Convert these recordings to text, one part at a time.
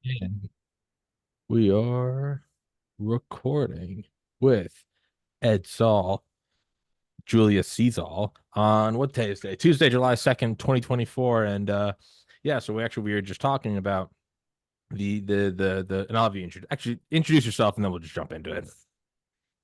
And we are recording with Ed Szall, Julia Szall on what day is today? Tuesday, July 2nd, 2024. And yeah, so we were just talking about the and I'll have you actually introduce yourself and then we'll just jump into it.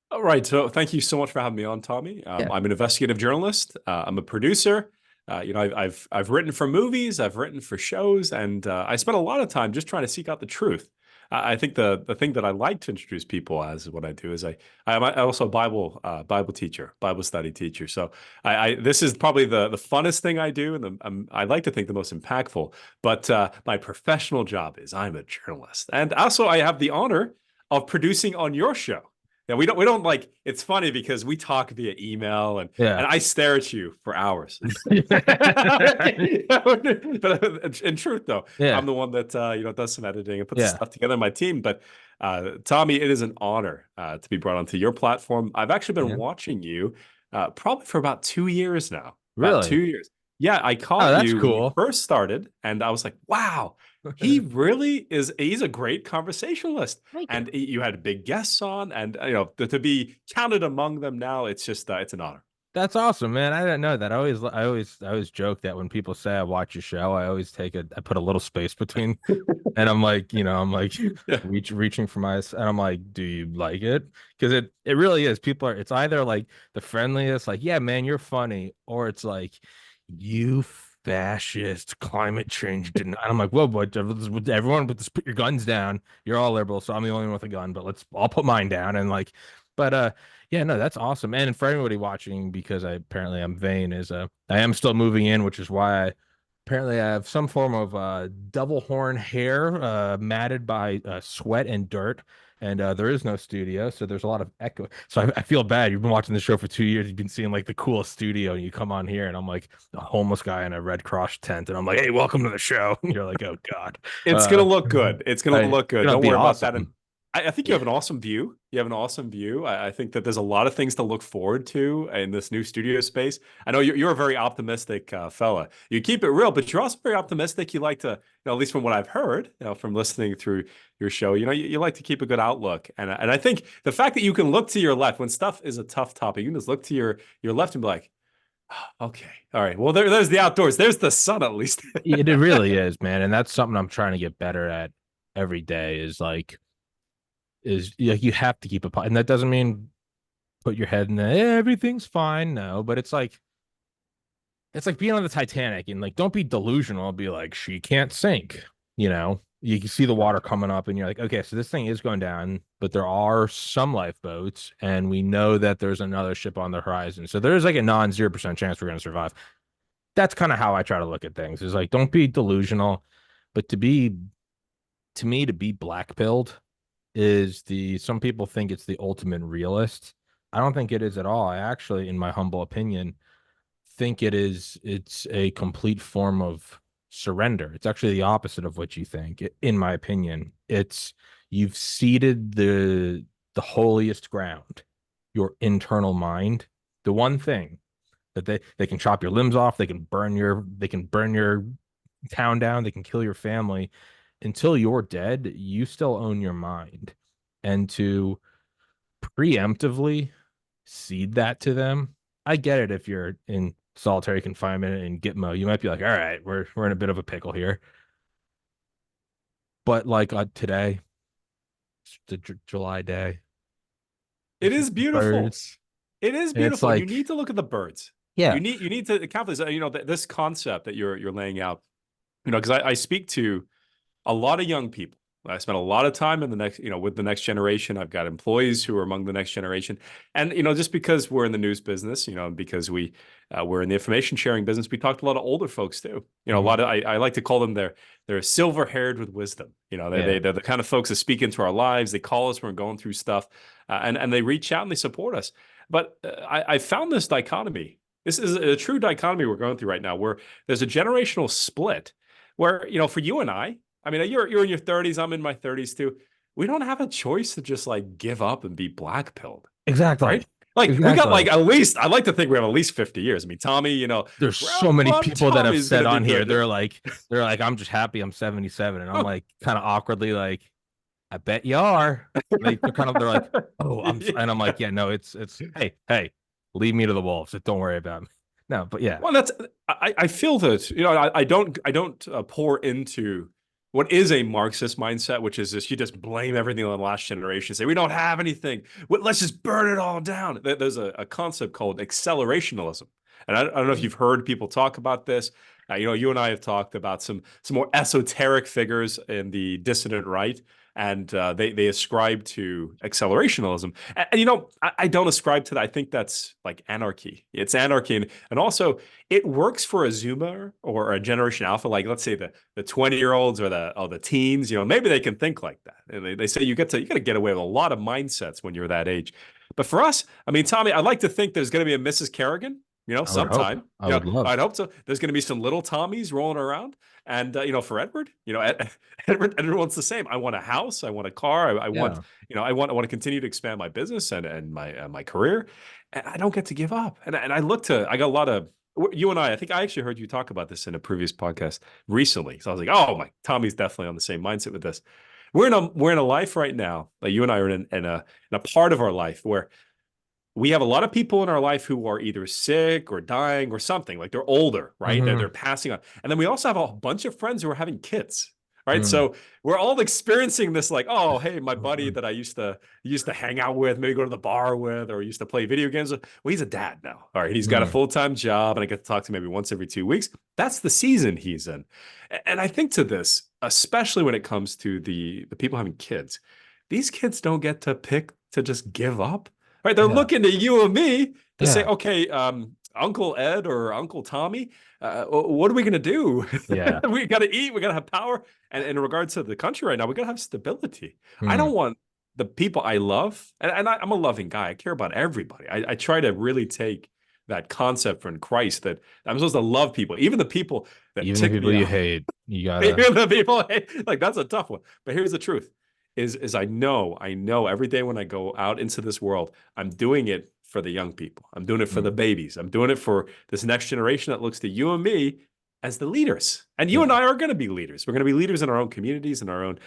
All right. So thank you so much for having me on, Tommy. Yeah. I'm an investigative journalist. I'm a producer. I've written for movies. I've written for shows, and I spent a lot of time just trying to seek out the truth. I think the thing that I like to introduce people as what I do is I'm also a Bible teacher, Bible study teacher. So this is probably the funnest thing I do, and I like to think the most impactful. But my professional job is I'm a journalist, and also I have the honor of producing on your show. Yeah, we don't like it's funny because we talk via email and Yeah. I stare at you for hours. But in truth though, Yeah. I'm the one that does some editing and puts the Yeah. stuff together in my team. But Tommy, it is an honor to be brought onto your platform. I've actually been Yeah. watching you probably for about 2 years now. About Really? 2 years. Yeah, I Oh, caught that's you when you cool. first started, and I was like, wow, he really is. He's a great conversationalist Thank you. and you had big guests on, and to be counted among them now, it's just it's an honor. That's awesome, man. I didn't know that. I always joke that when people say I watch a show, I put a little space between, and I'm like Yeah. reaching for and I'm like, do you like it? Because it really is. It's either like the friendliest, like, yeah, man, you're funny, or it's like, you fascist climate change didn't. And I'm like, whoa, but everyone, but just put your guns down. You're all liberal, so I'm the only one with a gun, but I'll put mine down and like, but yeah, no, that's awesome. And for anybody watching, because I'm vain, is I am still moving in, which is why apparently I have some form of double horn hair matted by sweat and dirt. And there is no studio, so there's a lot of echo. So I feel bad. You've been watching the show for 2 years. You've been seeing like the coolest studio, and you come on here, and I'm like a homeless guy in a Red Cross tent, and I'm like, "Hey, welcome to the show." And you're like, "Oh God, It's uh, gonna look good. It's gonna it's look good. gonna Don't be worry about that. And awesome." I think you Yeah, have an awesome view. You have an awesome view. I think that there's a lot of things to look forward to in this new studio space. I know you're a very optimistic fella. You keep it real, but you're also very optimistic. You like to, at least from what I've heard, from listening through your show, you like to keep a good outlook. And I think the fact that you can look to your left when stuff is a tough topic, you can just look to your left and be like, "Oh, okay, all right. Well, there's the outdoors. There's the sun at least." it really is, man, and that's something I'm trying to get better at every day. Is like you have to keep it, and that doesn't mean put your head in the everything's fine. No, but it's like being on the Titanic and like don't be delusional. Be like she can't sink. You can see the water coming up, and you're like, okay, so this thing is going down, but there are some lifeboats, and we know that there's another ship on the horizon. So there's like a non 0% chance we're going to survive. That's kind of how I try to look at things. Is like don't be delusional, but to me to be black pilled is the some people think it's the ultimate realist. I don't think it is at all. I actually, in my humble opinion, think it's a complete form of surrender. It's actually the opposite of what you think, in my opinion. It's you've ceded the holiest ground, your internal mind, the one thing that they can chop your limbs off, they can burn your town down, they can kill your family. Until you're dead, you still own your mind. And to preemptively cede that to them, I get it if you're in solitary confinement in Gitmo. You might be like, all right, we're in a bit of a pickle here. But like today, it's the July day. It There's is just beautiful. birds. It is And it's beautiful. You like, need to look at the birds. yeah, You need to account for this. This concept that you're laying out. Because I speak to a lot of young people. I spent a lot of time in the next, with the next generation. I've got employees who are among the next generation, and just because we're in the news business, because we're in the information sharing business, we talked to a lot of older folks too. A mhm, lot of I like to call them they're silver haired with wisdom. yeah, They're the kind of folks that speak into our lives. They call us when we're going through stuff, and they reach out and they support us. But I found this dichotomy. This is a true dichotomy we're going through right now, where there's a generational split where for you and I mean, you're in your 30s, I'm in my 30s too. We don't have a choice to just like give up and be black pilled, exactly. right? Like we got like Exactly. at least I like to think we have at least 50 years. I mean, Tommy, There's so round many one, people that have Tommy's said gonna be on here, good. they're like, I'm just happy I'm 77. And I'm like, kind of awkwardly like, I bet you are. They're like, oh, and I'm like, yeah, no, hey, hey, leave me to the wolves. Don't worry about me. No, but yeah. Well, that's I feel that I don't pour into what is a Marxist mindset, which is this: you just blame everything on the last generation, say we don't have anything, let's just burn it all down. There's a concept called accelerationalism, and I don't know if you've heard people talk about this. You and I have talked about some more esoteric figures in the dissident right, and they ascribe to accelerationalism. And I don't ascribe to that. I think that's like anarchy. It's anarchy, and also it works for a Zoomer or a Generation Alpha. Like let's say the 20-year-olds or the teens. Maybe they can think like that. And they say you got to get away with a lot of mindsets when you're that age. But for us, I mean, Tommy, I'd like to think there's going to be a Mrs. Kerrigan. I would hope. Sometime. I would love. I'd hope so. There's going to be some little Tommies rolling around. And for Edward, Edward wants the same. I want a house. I want a car. I want, Yeah. I want to continue to expand my business and my career. And I don't get to give up. And I got a lot of you and I think I actually heard you talk about this in a previous podcast recently. So I was like, oh my, Tommy's definitely on the same mindset with this. We're in a life right now. Like you and I are in a part of our life where we have a lot of people in our life who are either sick or dying or something. Like they're older, right? They're Hmm. passing on. And then we also have a bunch of friends who are having kids, right? Hmm. So we're all experiencing this, like, oh, hey, my buddy Hmm. that I used to hang out with, maybe go to the bar with, or used to play video games with. Well, he's a dad now. All right, he's got a Hmm. full-time job, and I get to talk to him maybe once every 2 weeks. That's the season he's in. And I think to this, especially when it comes to the people having kids, these kids don't get to pick to just give up. Right? They're Yeah. looking to you and me to say, Yeah. okay, Uncle Ed or Uncle Tommy, what are we going to do? Yeah. We got to eat. We got to have power. And in regards to the country right now, we got to have stability. I Hmm. don't want the people I love, and I'm a loving guy. I care about everybody. I try to really take that concept from Christ that I'm supposed to love people, even the people that Even the tick people me you off. hate, you gotta. Even the people, like that's a tough one. But here's the truth: is I know every day when I go out into this world, I'm doing it for the young people. I'm doing it for Hmm. the babies. I'm doing it for this next generation that looks to you and me as the leaders. And you and Yeah. I are going to be leaders. We're going to be leaders in our own communities, in our own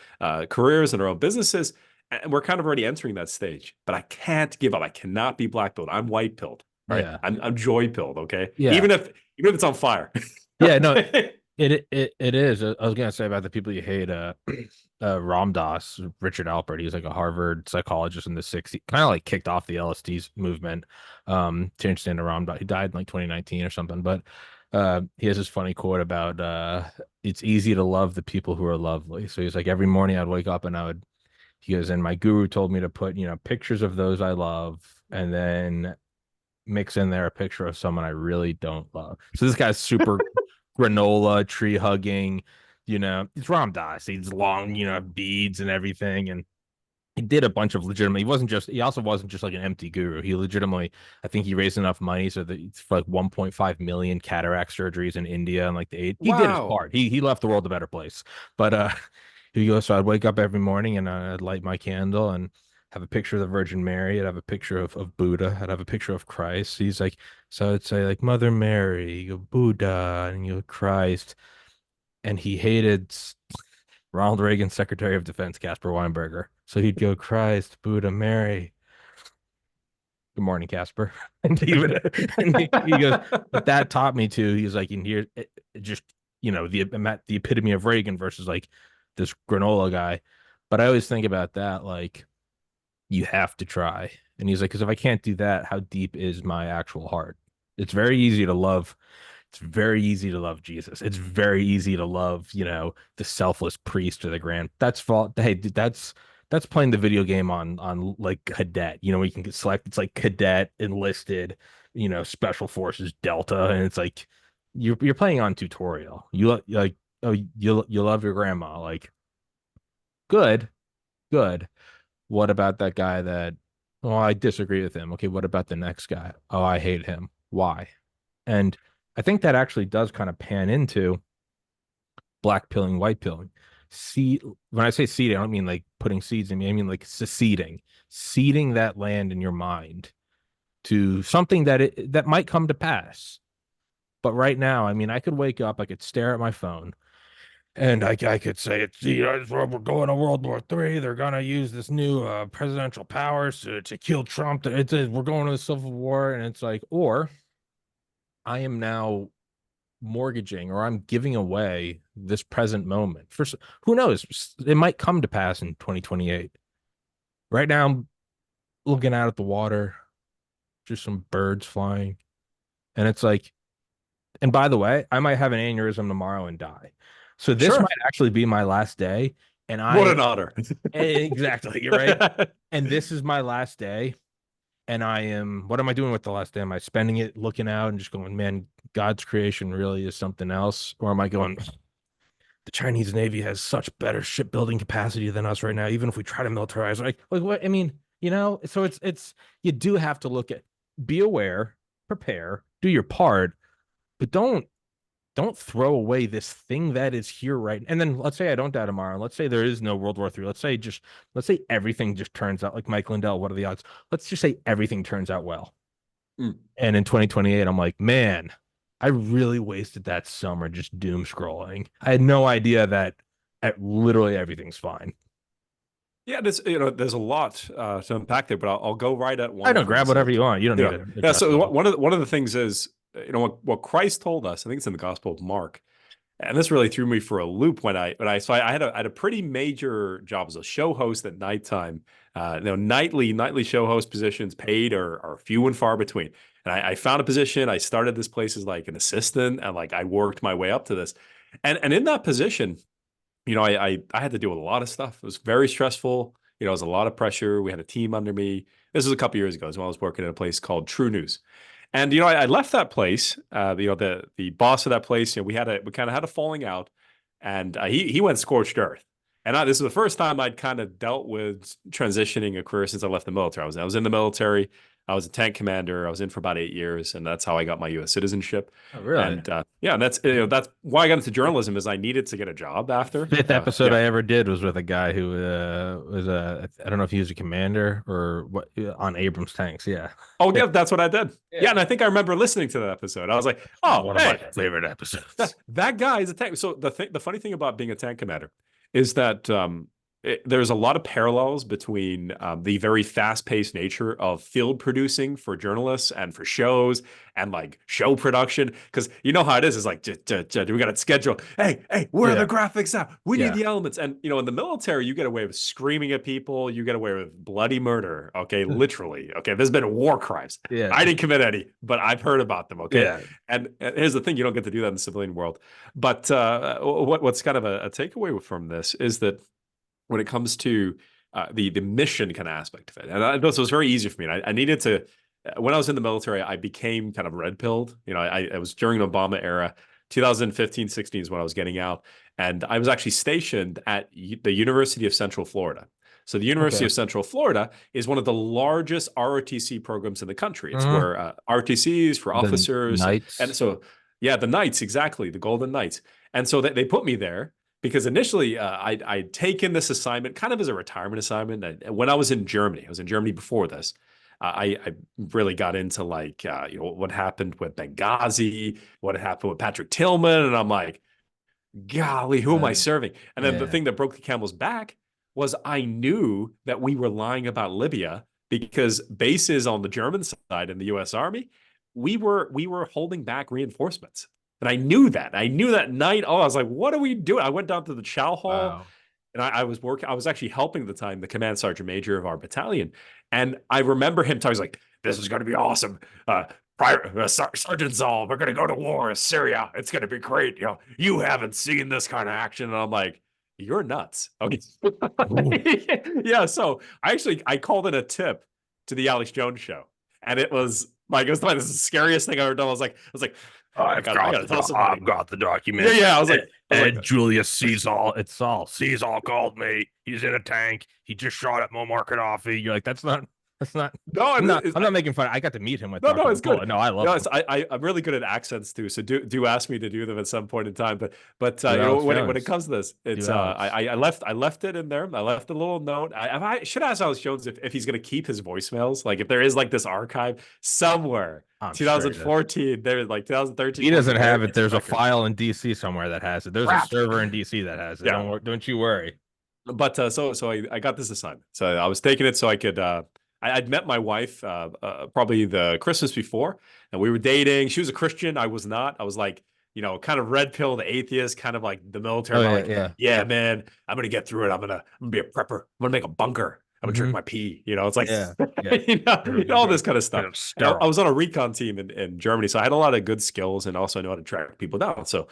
careers, in our own businesses. And we're kind of already entering that stage. But I can't give up. I cannot be black pilled. I'm white pilled. All right. Yeah. I'm joy pilled. Okay. Yeah. Even if it's on fire. Yeah. No, Okay. it is. I was gonna say about the people you hate. Ram Dass, Richard Alpert. He's like a Harvard psychologist in the '60s. Kind of like kicked off the LSD movement. Changed into Ram Dass. He died in like 2019 or something. But he has this funny quote about it's easy to love the people who are lovely. So he's like, every morning I'd wake up and I would. He goes, and my guru told me to put pictures of those I love, and then mix in there a picture of someone I really don't love. So this guy's super granola, tree hugging, it's Ram Dass. He's long, beads and everything. And he did a bunch of legitimate, he also wasn't just like an empty guru. He legitimately, I think he raised enough money so that it's for like 1.5 million cataract surgeries in India and like he did his Wow. part. He left the world a better place. But he goes, so I'd wake up every morning and I'd light my candle and have a picture of the Virgin Mary. I'd have a picture of Buddha. I'd have a picture of Christ. He's like, so I'd say like Mother Mary, you go Buddha, and you go Christ. And he hated Ronald Reagan's Secretary of Defense, Caspar Weinberger. So he'd go Christ, Buddha, Mary. Good morning, Casper. And he goes, but that taught me to. He's like, in here, it just the epitome of Reagan versus like this granola guy. But I always think about that, like you have to try. And he's like, because if I can't do that, how deep is my actual heart? It's very easy to love. It's very easy to love Jesus. It's very easy to love, the selfless priest or the grand. That's fault. Hey, dude, that's playing the video game on like cadet. We can select. It's like cadet, enlisted, special forces, Delta, and it's like you're playing on tutorial. Like, oh, you love your grandma. Like, good, good. What about that guy that? Oh, I disagree with him. Okay, what about the next guy? Oh, I hate him. Why? And I think that actually does kind of pan into black pilling, white pilling. See, when I say seeding, I don't mean like putting seeds in me. I mean like seceding, seeding that land in your mind to something that might come to pass. But right now, I mean, I could wake up, I could stare at my phone, and I could say it's we're going to World War III. They're gonna use this new presidential powers to kill Trump. We're going to the Civil War, and it's like, or I am now mortgaging or I'm giving away this present moment. For who knows, it might come to pass in 2028. Right now, I'm looking out at the water, just some birds flying, and it's like, and by the way, I might have an aneurysm tomorrow and die. So this might Sure. actually be my last day. And What I an honor. exactly, you're right. And this is my last day. And what am I doing with the last day? Am I spending it looking out and just going, man, God's creation really is something else? Or am I going, the Chinese Navy has such better shipbuilding capacity than us right now, even if we try to militarize? Like what? I mean, so you do have to look at, be aware, prepare, do your part, but don't throw away this thing that is here right. And then let's say I don't die tomorrow. Let's say there is no World War III. Let's say everything just turns out like Mike Lindell. What are the odds? Let's just say everything turns out well. Mm. And in 2028, I'm like, man, I really wasted that summer just doom scrolling. I had no idea that literally everything's fine. Yeah, there's a lot to unpack there, but I'll go right at I one don't of them. grab whatever you want. You don't need to Yeah. address it So all. one of the things is, what Christ told us. I think it's in the Gospel of Mark, and this really threw me for a loop I had a pretty major job as a show host at nighttime. Nightly show host positions paid are few and far between. And I found a position. I started this place as like an assistant, and like I worked my way up to this. And in that position, I had to deal with a lot of stuff. It was very stressful. It was a lot of pressure. We had a team under me. This was a couple years ago as well. I was working at a place called True News. And I left that place. The boss of that place, we kind of had a falling out, and he went scorched earth. And this is the first time I'd kind of dealt with transitioning a career since I left the military. I was in the military. I was a tank commander. I was in for about 8 years, and that's how I got my U.S. citizenship. Oh, really? And yeah, and that's why I got into journalism, is I needed to get a job after. Fifth episode Yeah. I ever did was with a guy who was I don't know if he was a commander or what on Abrams tanks. Yeah. Oh, yeah, that's what I did. Yeah, Yeah. and I think I remember listening to that episode. I was like, oh, One of my hey, favorite episodes. that guy is a tank. So the funny thing about being a tank commander is that there's a lot of parallels between the very fast-paced nature of field producing for journalists and for shows and like show production. Because you know how it is. It's like, we got to schedule. Hey, where are Yeah. the graphics now? We need Yeah. the elements. And in the military, you get away with screaming at people. You get away with bloody murder. Okay, literally. Okay, there's been war crimes. Yeah. I didn't commit any, but I've heard about them. Okay. Yeah. And here's the thing: you don't get to do that in the civilian world. But what's kind of a takeaway from this is that when it comes to the mission kind of aspect of it, and so it was very easy for me. And I needed to. When I was in the military, I became kind of red pilled. I was during the Obama era. 2015, 16 is when I was getting out, and I was actually stationed at the University of Central Florida. So the University Okay. of Central Florida is one of the largest ROTC programs in the country. It's Mhm. where ROTCs for The officers, Knights. and so yeah, the Knights, exactly, the Golden Knights. And so they put me there because initially I'd taken this assignment kind of as a retirement assignment. And when I was in Germany, I was in Germany before this. I really got into like what happened with Benghazi, what happened with Patrick Tillman, and I'm like, golly, who am I serving? And then the Yeah. thing that broke the camel's back was I knew that we were lying about Libya because bases on the German side in the U.S. Army, we were holding back reinforcements. And I knew that. I knew that night. Oh, I was like, what are we doing? I went down to the chow hall, Wow. and I was working. I was actually helping at the time the command sergeant major of our battalion. And I remember him telling me, like, this is going to be awesome. Sergeant Szall, we're going to go to war in Syria. It's going to be great. You haven't seen this kind of action. And I'm like, you're nuts. Okay. Yeah. So I called in a tip to the Alex Jones show. And it was like, this is the scariest thing I've ever done. I was like, I gotta tell somebody. I've got the document. Yeah. I was like, Julius Caesar. It's Szall. Caesar called me. He's in a tank. He just shot at Muammar Gaddafi. You're like, that's not That's not. No, I'm not making fun. I got to meet him with no, Dr. it's McCullough. good. No, I love No, him. I'm really good at accents too. So do ask me to do them at some point in time. But Do you know, Alex when it Jones. comes to this, Do it's Alex. I left it in there. I left a little note. I should ask Alex Jones if he's gonna keep his voicemails. Like if there is like this archive somewhere, I'm sure he does. 2014, there like 2013, He doesn't 14, there have it. is a There's a record. file in DC somewhere that has it. There's a Crap. server in DC that has it. Yeah. Don't you worry. But so I got this assignment. So I was taking it so I could I'd met my wife probably the Christmas before, and we were dating. She was a Christian. I was not. I was like, you know, kind of red pill, the atheist, kind of like the military. Oh I'm yeah, like, yeah. yeah, man, I'm gonna get through it. I'm gonna be a prepper. I'm gonna make a bunker. I'm gonna drink Mm-hmm. my pee. You know, it's like Yeah, yeah. you know, all this kind of Kind stuff. of And I sterile. was on a recon team in Germany, so I had a lot of good skills and also I know how to track people down. So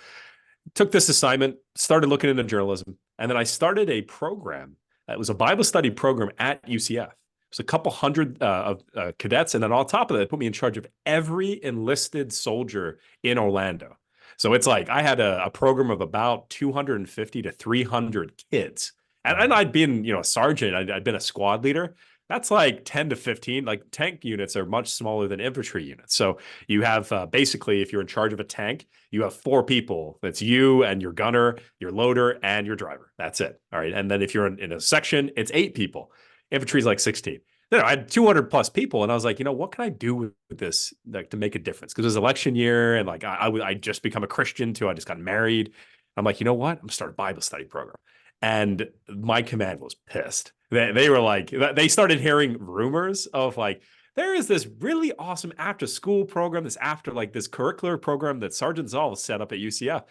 took this assignment, started looking into journalism, and then I started a program. It was a Bible study program at UCF. It was a couple hundred of cadets, and then on top of that, they put me in charge of every enlisted soldier in Orlando. So it's like I had a program of about 250 to 300 kids, and Wow. I'd been a sergeant, I'd been a squad leader. That's like 10 to 15. Like tank units are much smaller than infantry units. So you have basically, if you're in charge of a tank, you have four people. That's you and your gunner, your loader, and your driver. That's it. All right. And then if you're in a section, it's 8 people. Infantry is like 16. Then I had 200 plus people, and I was like, what can I do with this like to make a difference? Because it was election year, and like I just become a Christian too. I just got married. I'm like, you know what? I'm gonna start a Bible study program. And my command was pissed. They were like, they started hearing rumors of like, there is this really awesome after school program, this curricular program that Sergeant Szall set up at UCF.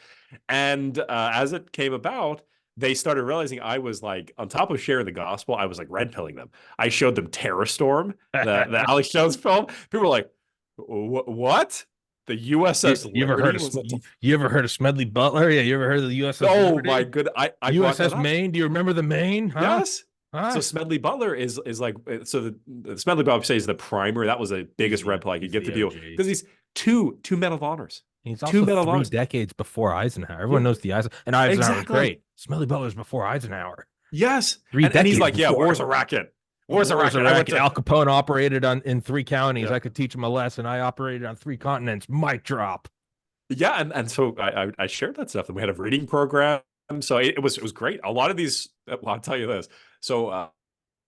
And as it came about, they started realizing I was like, on top of sharing the gospel, I was like red pilling them. I showed them Terror Storm, the Alex Jones film. People were like, what? The USS You ever heard Liberty of was a you ever heard of Smedley Butler? Yeah, you ever heard of the USS oh my Liberty? good. I brought that USS up. Maine? Do you remember the Maine? Huh? Yes. So Huh? Smedley Butler is like so the Smedley Butler say is the primer. That was the biggest red pill I could He's give to the people OG. because he's two Medal of Honors, He's two also Medal of three Honors. decades before Eisenhower. Yeah, Everyone knows the Eisenhower, and Eisenhower was exactly. great. Smelly Butler's before Eisenhower. Yes, Three and he's decades like, yeah, war's before. a racket. War's a War was a racket. I went racket. to Al Capone operated in 3 counties. yeah, I could teach him a lesson. I operated on 3 continents. Mic drop. yeah, and so I shared that stuff, and we had a reading program. So it was great. A lot of these, well, I'll tell you this. So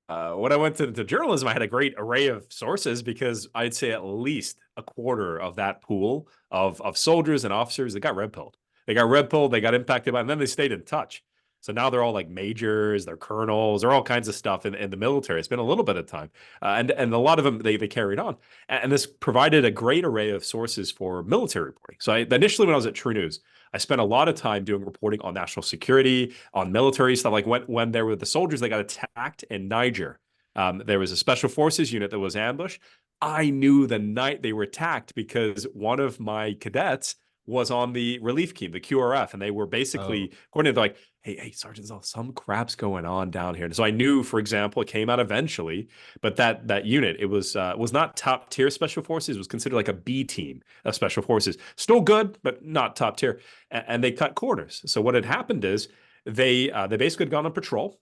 when I went to journalism, I had a great array of sources because I'd say at least a quarter of that pool of soldiers and officers that got red pilled. They got red pilled, they got impacted by it, and then they stayed in touch. So now they're all like majors, they're colonels, they're all kinds of stuff in the military. It's been a little bit of time. And a lot of them, they carried on. And this provided a great array of sources for military reporting. So initially, when I was at True News, I spent a lot of time doing reporting on national security, on military stuff. Like when there were the soldiers that got attacked in Niger, there was a special forces unit that was ambushed. I knew the night they were attacked because one of my cadets was on the relief team, the QRF, and they were Oh, basically coordinated like, hey, Sergeant Zell, some crap's going on down here. And so I knew, for example, it came out eventually, but that unit, it was not top tier special forces. It was considered like a B team of special forces. Still good, but not top tier. And they cut corners. So what had happened is they basically had gone on patrol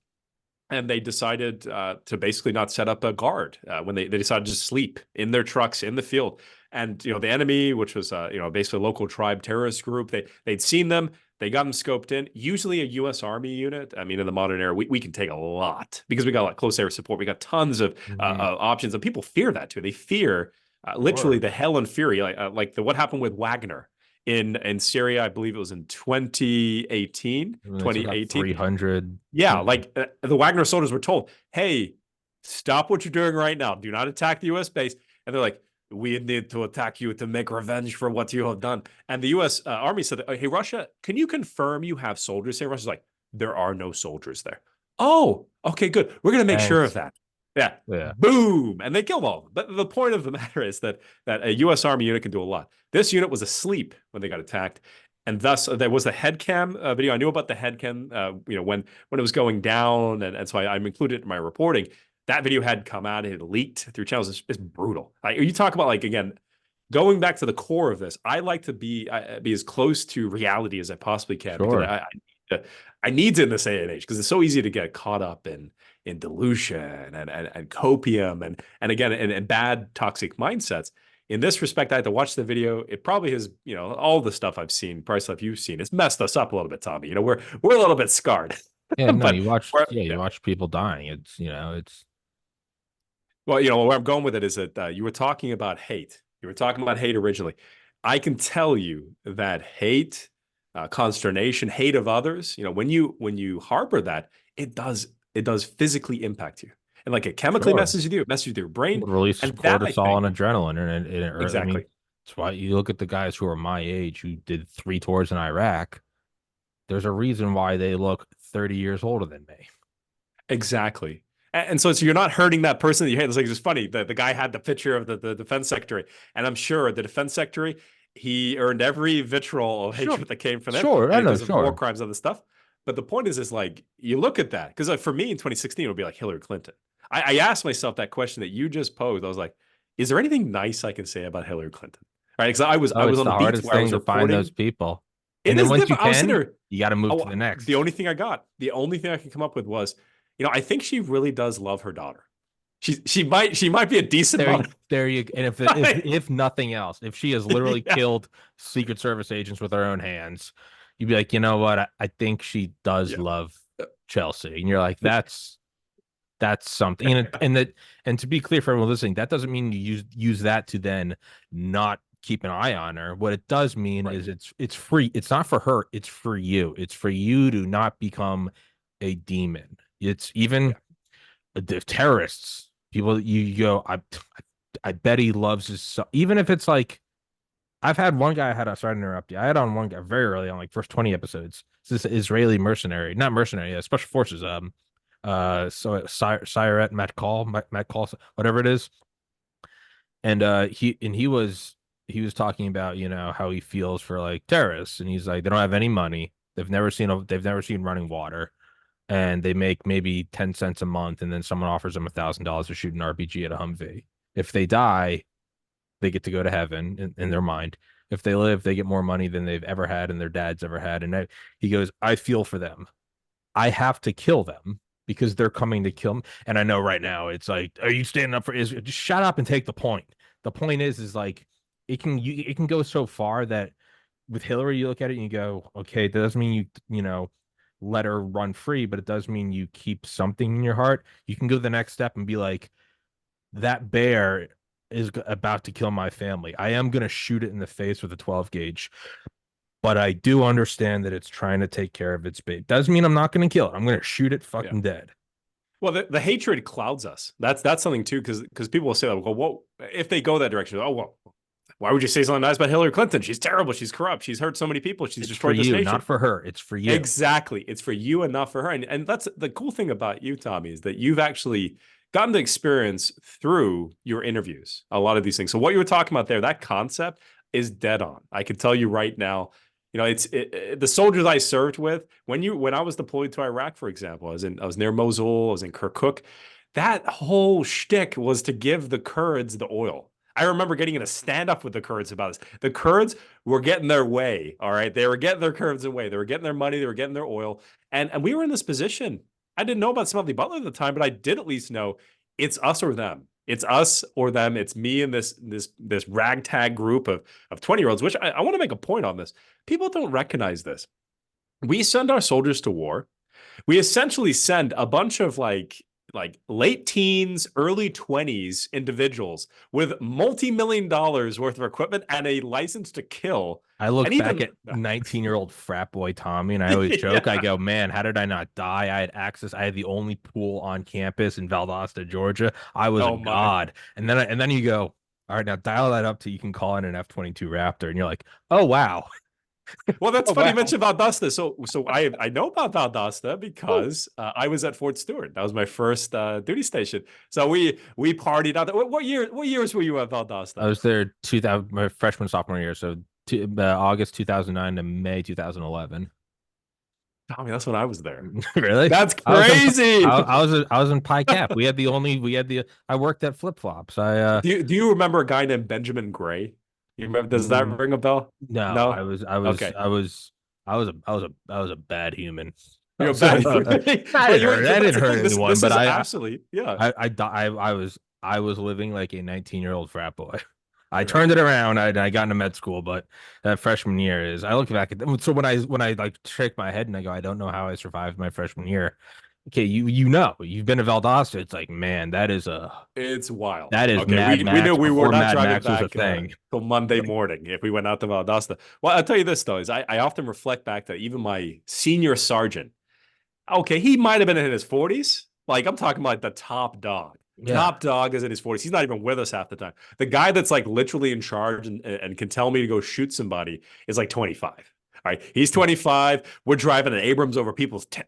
and they decided to basically not set up a guard when they decided to just sleep in their trucks in the field. And the enemy, which was basically a local tribe terrorist group, they'd seen them, they got them scoped in. Usually a U.S. Army unit. I mean, in the modern era, we can take a lot because we got like close air support. We got tons of mhm. options, and people fear that too. They fear literally Sure. the hell and fury, like what happened with Wagner in Syria. I believe it was in 2018. And they took out 2018. 300. Yeah, like the Wagner soldiers were told, "Hey, stop what you're doing right now. Do not attack the U.S. base." And they're like, "We need to attack you to make revenge for what you have done." And the U.S. Army said, "Hey, Russia, can you confirm you have soldiers here?" Russia's like, "There are no soldiers there." Oh, okay, good. We're gonna make sure of Thanks. that. Yeah, Yeah. boom, and they killed all of them. But the point of the matter is that a U.S. Army unit can do a lot. This unit was asleep when they got attacked, and thus there was a head cam video. I knew about the head cam, when it was going down, and so I'm included in my reporting. That video had come out, it had leaked through channels. It's brutal. You talk about like again, going back to the core of this. I like to be as close to reality as I possibly can because Sure. Yeah. I need to in this day and age because it's so easy to get caught up in delusion and copium and again and bad toxic mindsets. In this respect, I had to watch the video. It probably has, all the stuff I've seen, probably stuff you've seen. It's messed us up a little bit, Tommy. We're a little bit scarred. Yeah, no, but you yeah. watch people dying. It's Well, where I'm going with it is that you were talking about hate. You were talking about hate originally. I can tell you that hate, consternation, hate of others. When you harbor that, it does physically impact you, and like it chemically sure. messes with you. It messes with your brain, It releases and that I cortisol think and adrenaline, I mean, exactly, it's why you look at the guys who are my age who did 3 tours in Iraq. There's a reason why they look 30 years older than me. exactly. And so you're not hurting that person that you hate. It's like it's funny. The guy had the picture of the defense secretary, and I'm sure the defense secretary he earned every vitriol of Sure, hatred that came from them, sure, I and know, because of war sure. crimes and other stuff. But the point is like you look at that because like, for me in 2016 it would be like Hillary Clinton. I asked myself that question that you just posed. I was like, is there anything nice I can say about Hillary Clinton? Right? Because I Oh, was it's on the the beat hardest where I thing was to find those reporting. people. And It then is once you different. I was sitting can, there. you got to move to Oh, the next. the only thing I got, the only thing I can come up with was, I think she really does love her daughter. She might be a decent There, mother. there you. And if nothing else, if she has literally Yeah, killed Secret Service agents with her own hands, you'd be like, you know what? I think she does yeah, love Chelsea, and you're like, that's something. And to be clear for everyone listening, that doesn't mean you use that to then not keep an eye on her. What it does mean right. is it's free. It's not for her. It's for you. It's for you to not become a demon. It's even Yeah, the terrorists, people that you go, I bet he loves his son. Even if it's like, I've had one guy, sorry to interrupt you. I had on one guy very early on, like first 20 episodes. It's this Israeli mercenary, not mercenary, yeah, special forces. So Siret Matt Call, whatever it is. And he was talking about, how he feels for like terrorists. And he's like, they don't have any money. They've never seen running water, and they make maybe 10 cents a month, and then someone offers them $1,000 to shoot an RPG at a Humvee. If they die, they get to go to heaven in their mind. If they live, they get more money than they've ever had and their dad's ever had. And he goes, I feel for them. I have to kill them because they're coming to kill me. And I know right now it's like, are you standing up for Israel? Just shut up and take the point. The point is like it can go so far that with Hillary, you look at it and you go, okay, that doesn't mean you let her run free, but it does mean you keep something in your heart. You can go to the next step and be like, that bear is about to kill my family. I am going to shoot it in the face with a 12 gauge, but I do understand that it's trying to take care of its bait. Doesn't mean I'm not going to kill it. I'm going to shoot it yeah. fucking dead. Well, the hatred clouds us. That's something too, because people will say, like, well, what if they go that direction? Oh, well, why would you say something nice about Hillary Clinton? She's terrible. She's corrupt. She's hurt so many people. She's It's for destroyed this you, nation. not for her. It's for you. Exactly. It's for you and not for her. And that's the cool thing about you, Tommy, is that you've actually gotten to experience through your interviews a lot of these things. So what you were talking about there, that concept is dead on. I can tell you right now, the soldiers I served with when I was deployed to Iraq, for example, I was near Mosul, I was in Kirkuk. That whole shtick was to give the Kurds the oil. I remember getting in a stand up with the Kurds about this. The Kurds were getting their way. All right. They were getting their Kurds away. They were getting their money. They were getting their oil. And we were in this position. I didn't know about Smedley Butler at the time, but I did at least know it's us or them. It's us or them. It's me and this ragtag group of 20-year-olds, which I want to make a point on this. People don't recognize this. We send our soldiers to war. We essentially send a bunch of like late teens, early 20s individuals with multi-million dollars worth of equipment and a license to kill. I And look back even at 19-year-old frat boy Tommy, and I always joke. I yeah. go, man, how did I not die? I had access. I had the only pool on campus in Valdosta, Georgia. I was a Oh my. god. And then you go, all right, now dial that up to you can call in an F-22 Raptor, and you're like, oh wow, Well, that's oh funny you wow. mentioned Valdosta. So I know about Valdosta Woo. because I was at Fort Stewart. That was my first duty station. So we partied out there. What years were you at I Valdosta? was there 2000 my freshman sophomore year, so August 2009 to May 2011. Tommy, that's when I was there. Really? That's I was in crazy. I was in Pi Cap. We had the I worked at Flip Flops. Do you remember a guy named Benjamin Gray? You remember? Does that ring a bell? No, No. I was I was Okay. I was I was a bad human. You're So bad. I But didn't hurt. so I that's didn't the hurt thing. This anyone, this but is absolutely, yeah. I was living like a 19-year-old frat boy. I Right. turned it around. I got into med school, but that freshman year is I look back at so when I like shake my head and I go, I don't know how I survived my freshman year. Okay, you know, you've been to Valdosta. It's like, man, It's wild. that is Okay, Mad we knew Max we were before not Mad driving Max was a back thing. till Monday morning if we went out to Valdosta. Well, I'll tell you this though, is I often reflect back that even my senior sergeant, okay, he might have been in his 40s. Like I'm talking about the top dog. Yeah, Top dog is in his 40s. He's not even with us half the time. The guy that's like literally in charge and can tell me to go shoot somebody is like 25. All right, he's 25. We're driving an Abrams over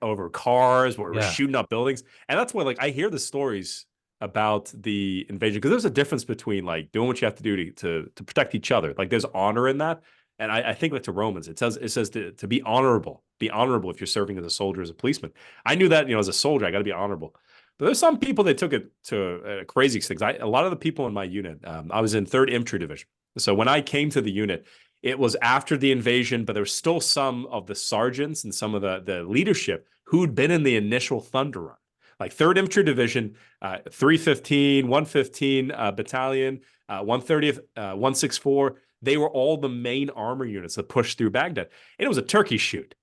over cars. We're yeah, shooting up buildings, and that's why like I hear the stories about the invasion because there's a difference between like doing what you have to do to protect each other. Like there's honor in that, and I think like to Romans, it says to be honorable. Be honorable if you're serving as a soldier, as a policeman. I knew that, as a soldier, I got to be honorable. But there's some people that took it to crazy things. A lot of the people in my unit, I was in 3rd Infantry Division. So when I came to the unit, it was after the invasion, but there was still some of the sergeants and some of the leadership who'd been in the initial Thunder Run. Like 3rd Infantry Division, 315, 115 Battalion, 130th, 164. They were all the main armor units that pushed through Baghdad. And it was a turkey shoot.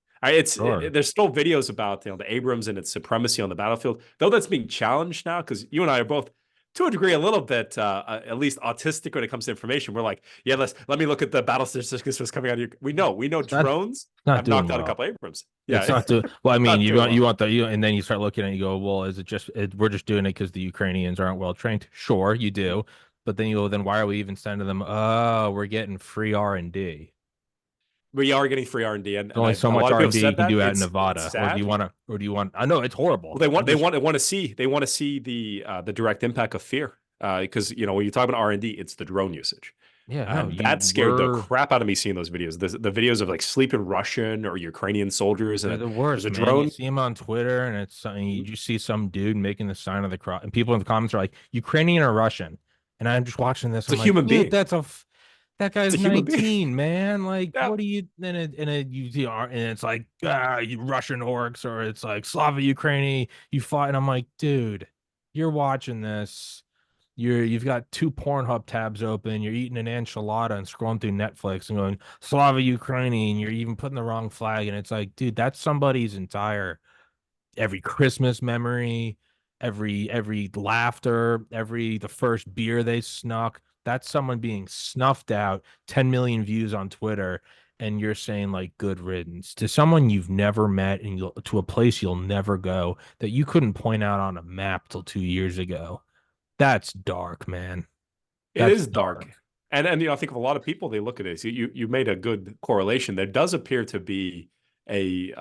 sure. There's still videos about the Abrams and its supremacy on the battlefield, though that's being challenged now because you and I are both, to a degree, a little bit at least autistic when it comes to information. We're like, yeah, let me look at the battle statistics that's coming out of your. We know It's drones not have doing knocked out a well. couple Abrams. It's Yeah, not doing well. I mean, not doing well. you want and then you start looking at it, you go, well, is it just we're just doing it because the Ukrainians aren't well trained? Sure, you do, but then you go, then why are we even sending them? Oh, we're getting free R&D. We are getting free R&D, and There's only so a much lot of people have R&D you said can that do out in it's Nevada, or do you sad. want to, or do you want? I know it's horrible. Well, I'm just they want to see the direct impact of fear because when you talk about R&D, it's the drone usage. yeah, no, And that scared the we're crap out of me seeing those videos. The videos of like sleeping Russian or Ukrainian soldiers, they're and the there's worst, a man. You drone. see them on Twitter, and it's something you just see some dude making the sign of the cross, and people in the comments are like Ukrainian or Russian, and I'm just watching this. It's a I'm like, human dude, being. that It's guy's a human being. 19, man. Like, Yeah. what do you you see and it's like you Russian orcs or it's like Slava Ukraini, you fought, and I'm like, dude, you're watching this. You've got 2 Pornhub tabs open, you're eating an enchilada and scrolling through Netflix and going Slava Ukraini, and you're even putting the wrong flag, and it's like, dude, that's somebody's entire every Christmas memory, every laughter, every the first beer they snuck. That's someone being snuffed out, 10 million views on Twitter, and you're saying like good riddance to someone you've never met and to a place you'll never go that you couldn't point out on a map till 2 years ago. That's dark, man. It That's is dark. dark. And I think of a lot of people, they look at this. You made a good correlation. There does appear to be a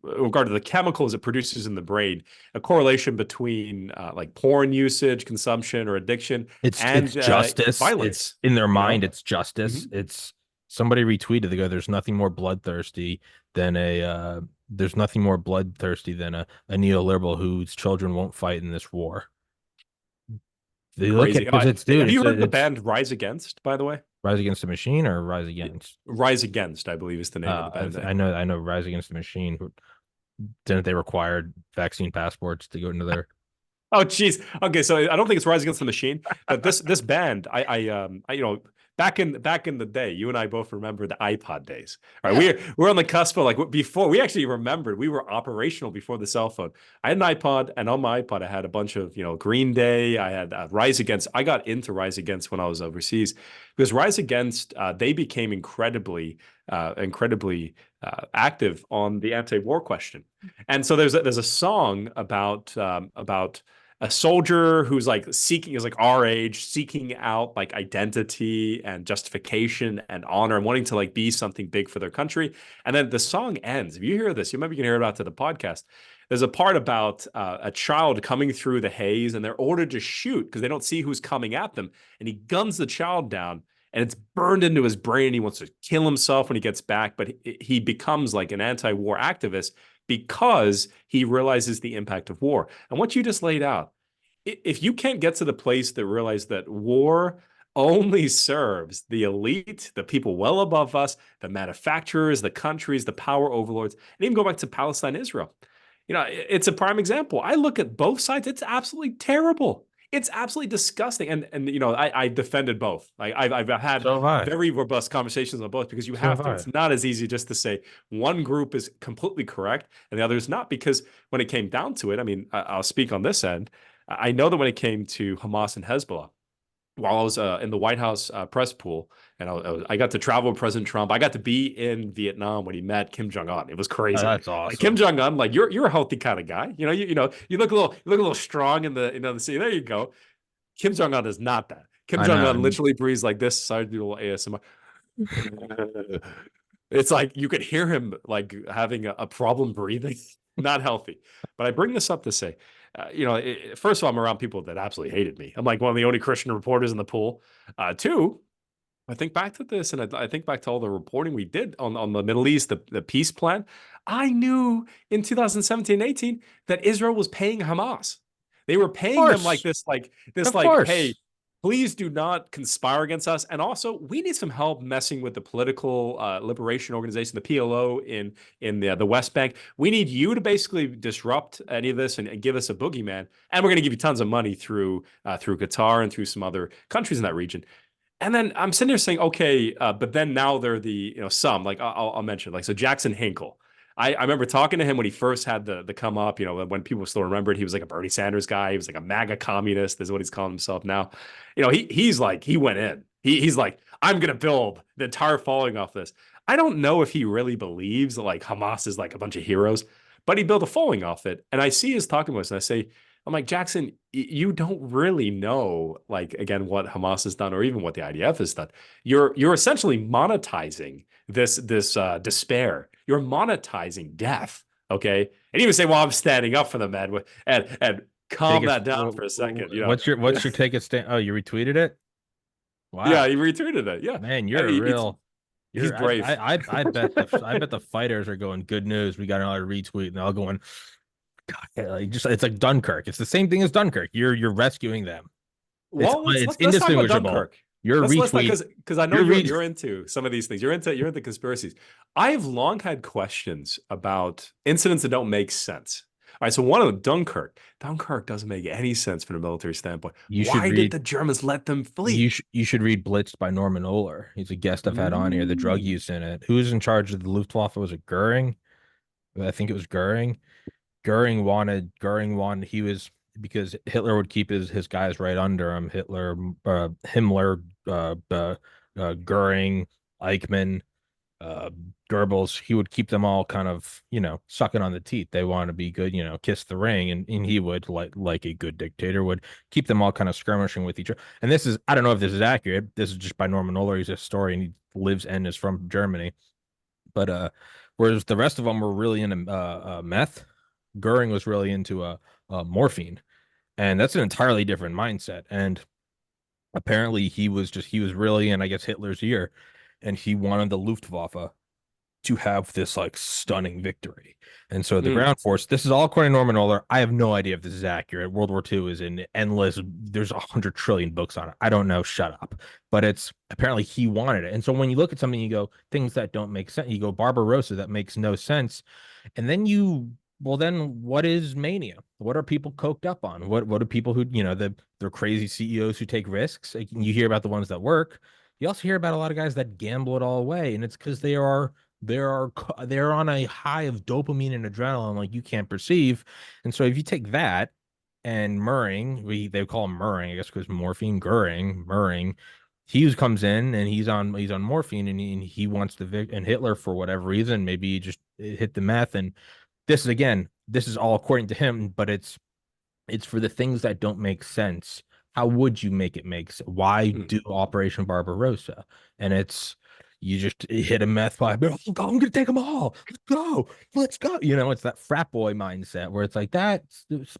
regard to the chemicals it produces in the brain, a correlation between like porn usage, consumption, or addiction, It's and justice. It's violence. in their You know, mind, it's justice. Mhm. It's somebody retweeted, they go, there's nothing more bloodthirsty than a neoliberal whose children won't fight in this war. They look at Crazy. it because it's dude, Have you heard of the it's band Rise Against? By the way, Rise Against the Machine or Rise Against. Rise Against, I believe, is the name of the band name. I know Rise Against the Machine. Didn't they require vaccine passports to go into their Oh, geez. Okay, so I don't think it's Rise Against the Machine, but this band, back in the day, you and I both remember the iPod days. All right, yeah. we're on the cusp of like before we actually remembered we were operational before the cell phone. I had an iPod, and on my iPod I had a bunch of Green Day. I had Rise Against. I got into Rise Against when I was overseas because Rise Against they became incredibly active on the anti-war question, and so there's a song about a soldier who's like seeking is like our age, seeking out like identity and justification and honor and wanting to like be something big for their country. And then the song ends. If you hear this, you maybe can hear it out to the podcast. There's a part about a child coming through the haze and they're ordered to shoot because they don't see who's coming at them. And he guns the child down and it's burned into his brain. He wants to kill himself when he gets back, but he becomes like an anti-war activist because he realizes the impact of war. And what you just laid out, if you can't get to the place that realize that war only serves the elite, the people well above us, the manufacturers, the countries, the power overlords, and even go back to Palestine, Israel. It's a prime example. I look at both sides. It's absolutely terrible. It's absolutely disgusting. And I defended both. I've had So have I. very robust conversations on both because you So have have to. I. It's not as easy just to say one group is completely correct and the other is not. Because when it came down to it, I mean, I'll speak on this end. I know that when it came to Hamas and Hezbollah, while I was in the White House press pool, and I got to travel with President Trump. I got to be in Vietnam when he met Kim Jong Un. It was Oh, crazy. that's Like Kim awesome. Jong Un, like you're a healthy kind of guy. You look a little strong in the scene. There you go. Kim Jong Un is not that. Kim I Jong know. Un literally breathes like this. Sorry to do a little ASMR. It's like you could hear him like having a problem breathing, not healthy. But I bring this up to say, first of all, I'm around people that absolutely hated me. I'm like one of the only Christian reporters in the pool. Two, I think back to this, and I think back to all the reporting we did on the Middle East, the peace plan. I knew in 2017 and 18 that Israel was paying Hamas. They were Of paying them course. Of hey, course. please do not conspire against us. And also, we need some help messing with the political liberation organization, the PLO in the West Bank. We need you to basically disrupt any of this and give us a boogeyman. And we're going to give you tons of money through Qatar and through some other countries in that region. And then I'm sitting there saying, okay, but then now they're some like I'll mention like so Jackson Hinkle. I remember talking to him when he first had the come up, when people still remembered he was like a Bernie Sanders guy. He was like a MAGA communist, is what he's calling himself now. He's like, he went in. He's like, I'm gonna build the entire following off this. I don't know if he really believes that like Hamas is like a bunch of heroes, but he built a following off it. And I see his talking with us, and I say, I'm like, Jackson, you don't really know, like, again, what Hamas has done or even what the IDF has done. You're essentially monetizing this despair. You're monetizing death. Okay. And even say, well, I'm standing up for the man and Take calm it. that down for a second. What's your take a stand? Oh, you retweeted it? Yeah, Wow. he retweeted it. Yeah. Man, I you're a mean, real he's you're brave. I bet the fighters are going good news. We got another retweet and they're all going, God, like just it's like Dunkirk. It's the same thing as Dunkirk. You're rescuing them. Well, It's let's talk about indistinguishable. Dunkirk. Your Let's not retweet, because I know your read you're into some of these things. You're into conspiracies. I have long had questions about incidents that don't make sense. All right, so one of them, Dunkirk. Dunkirk doesn't make any sense from a military standpoint. you should Why did read the Germans let them flee? you should read Blitzed by Norman Ohler. He's a guest I've had on here, the drug Mm. use in it. Who's in charge of the Luftwaffe? Was it Goering? I think it was Goering. Goering wanted he was because Hitler would keep his guys right under him. Himmler, Goering, Eichmann, uh, Goebbels. He would keep them all kind of sucking on the teeth. They want to be good, kiss the ring, and he would like a good dictator would keep them all kind of skirmishing with each other. And this is I don't know if this is accurate. This is just by Norman Ohler. He's a historian. He lives and is from Germany, but whereas the rest of them were really into meth. Goering was really into morphine, and that's an entirely different mindset. And apparently, he was really in, I guess, Hitler's ear, and he wanted the Luftwaffe to have this like stunning victory. And so the Mm. ground force, this is all according to Norman Ohler. I have no idea if this is accurate. World War II is in endless, there's 100 trillion books on it. I don't know, shut up. But it's apparently he wanted it. And so when you look at something, you go, things that don't make sense, you go Barbarossa, that makes no sense. And then then what is mania? What are people coked up on? What are people who, they're crazy CEOs who take risks? Like, you hear about the ones that work. You also hear about a lot of guys that gamble it all away, and it's because they're on a high of dopamine and adrenaline like you can't perceive. And so if you take that and Murring, they call him Murring, I guess, because morphine, Murring, he comes in and he's on morphine, and he wants the and Hitler, for whatever reason, maybe he just hit the meth. And this is all according to him, but it's for the things that don't make sense. How would you make it make sense? Why Mm. do Operation Barbarossa? And it's you just hit a meth pipe. Oh, I'm gonna take them all. Let's go. It's that frat boy mindset where it's like that.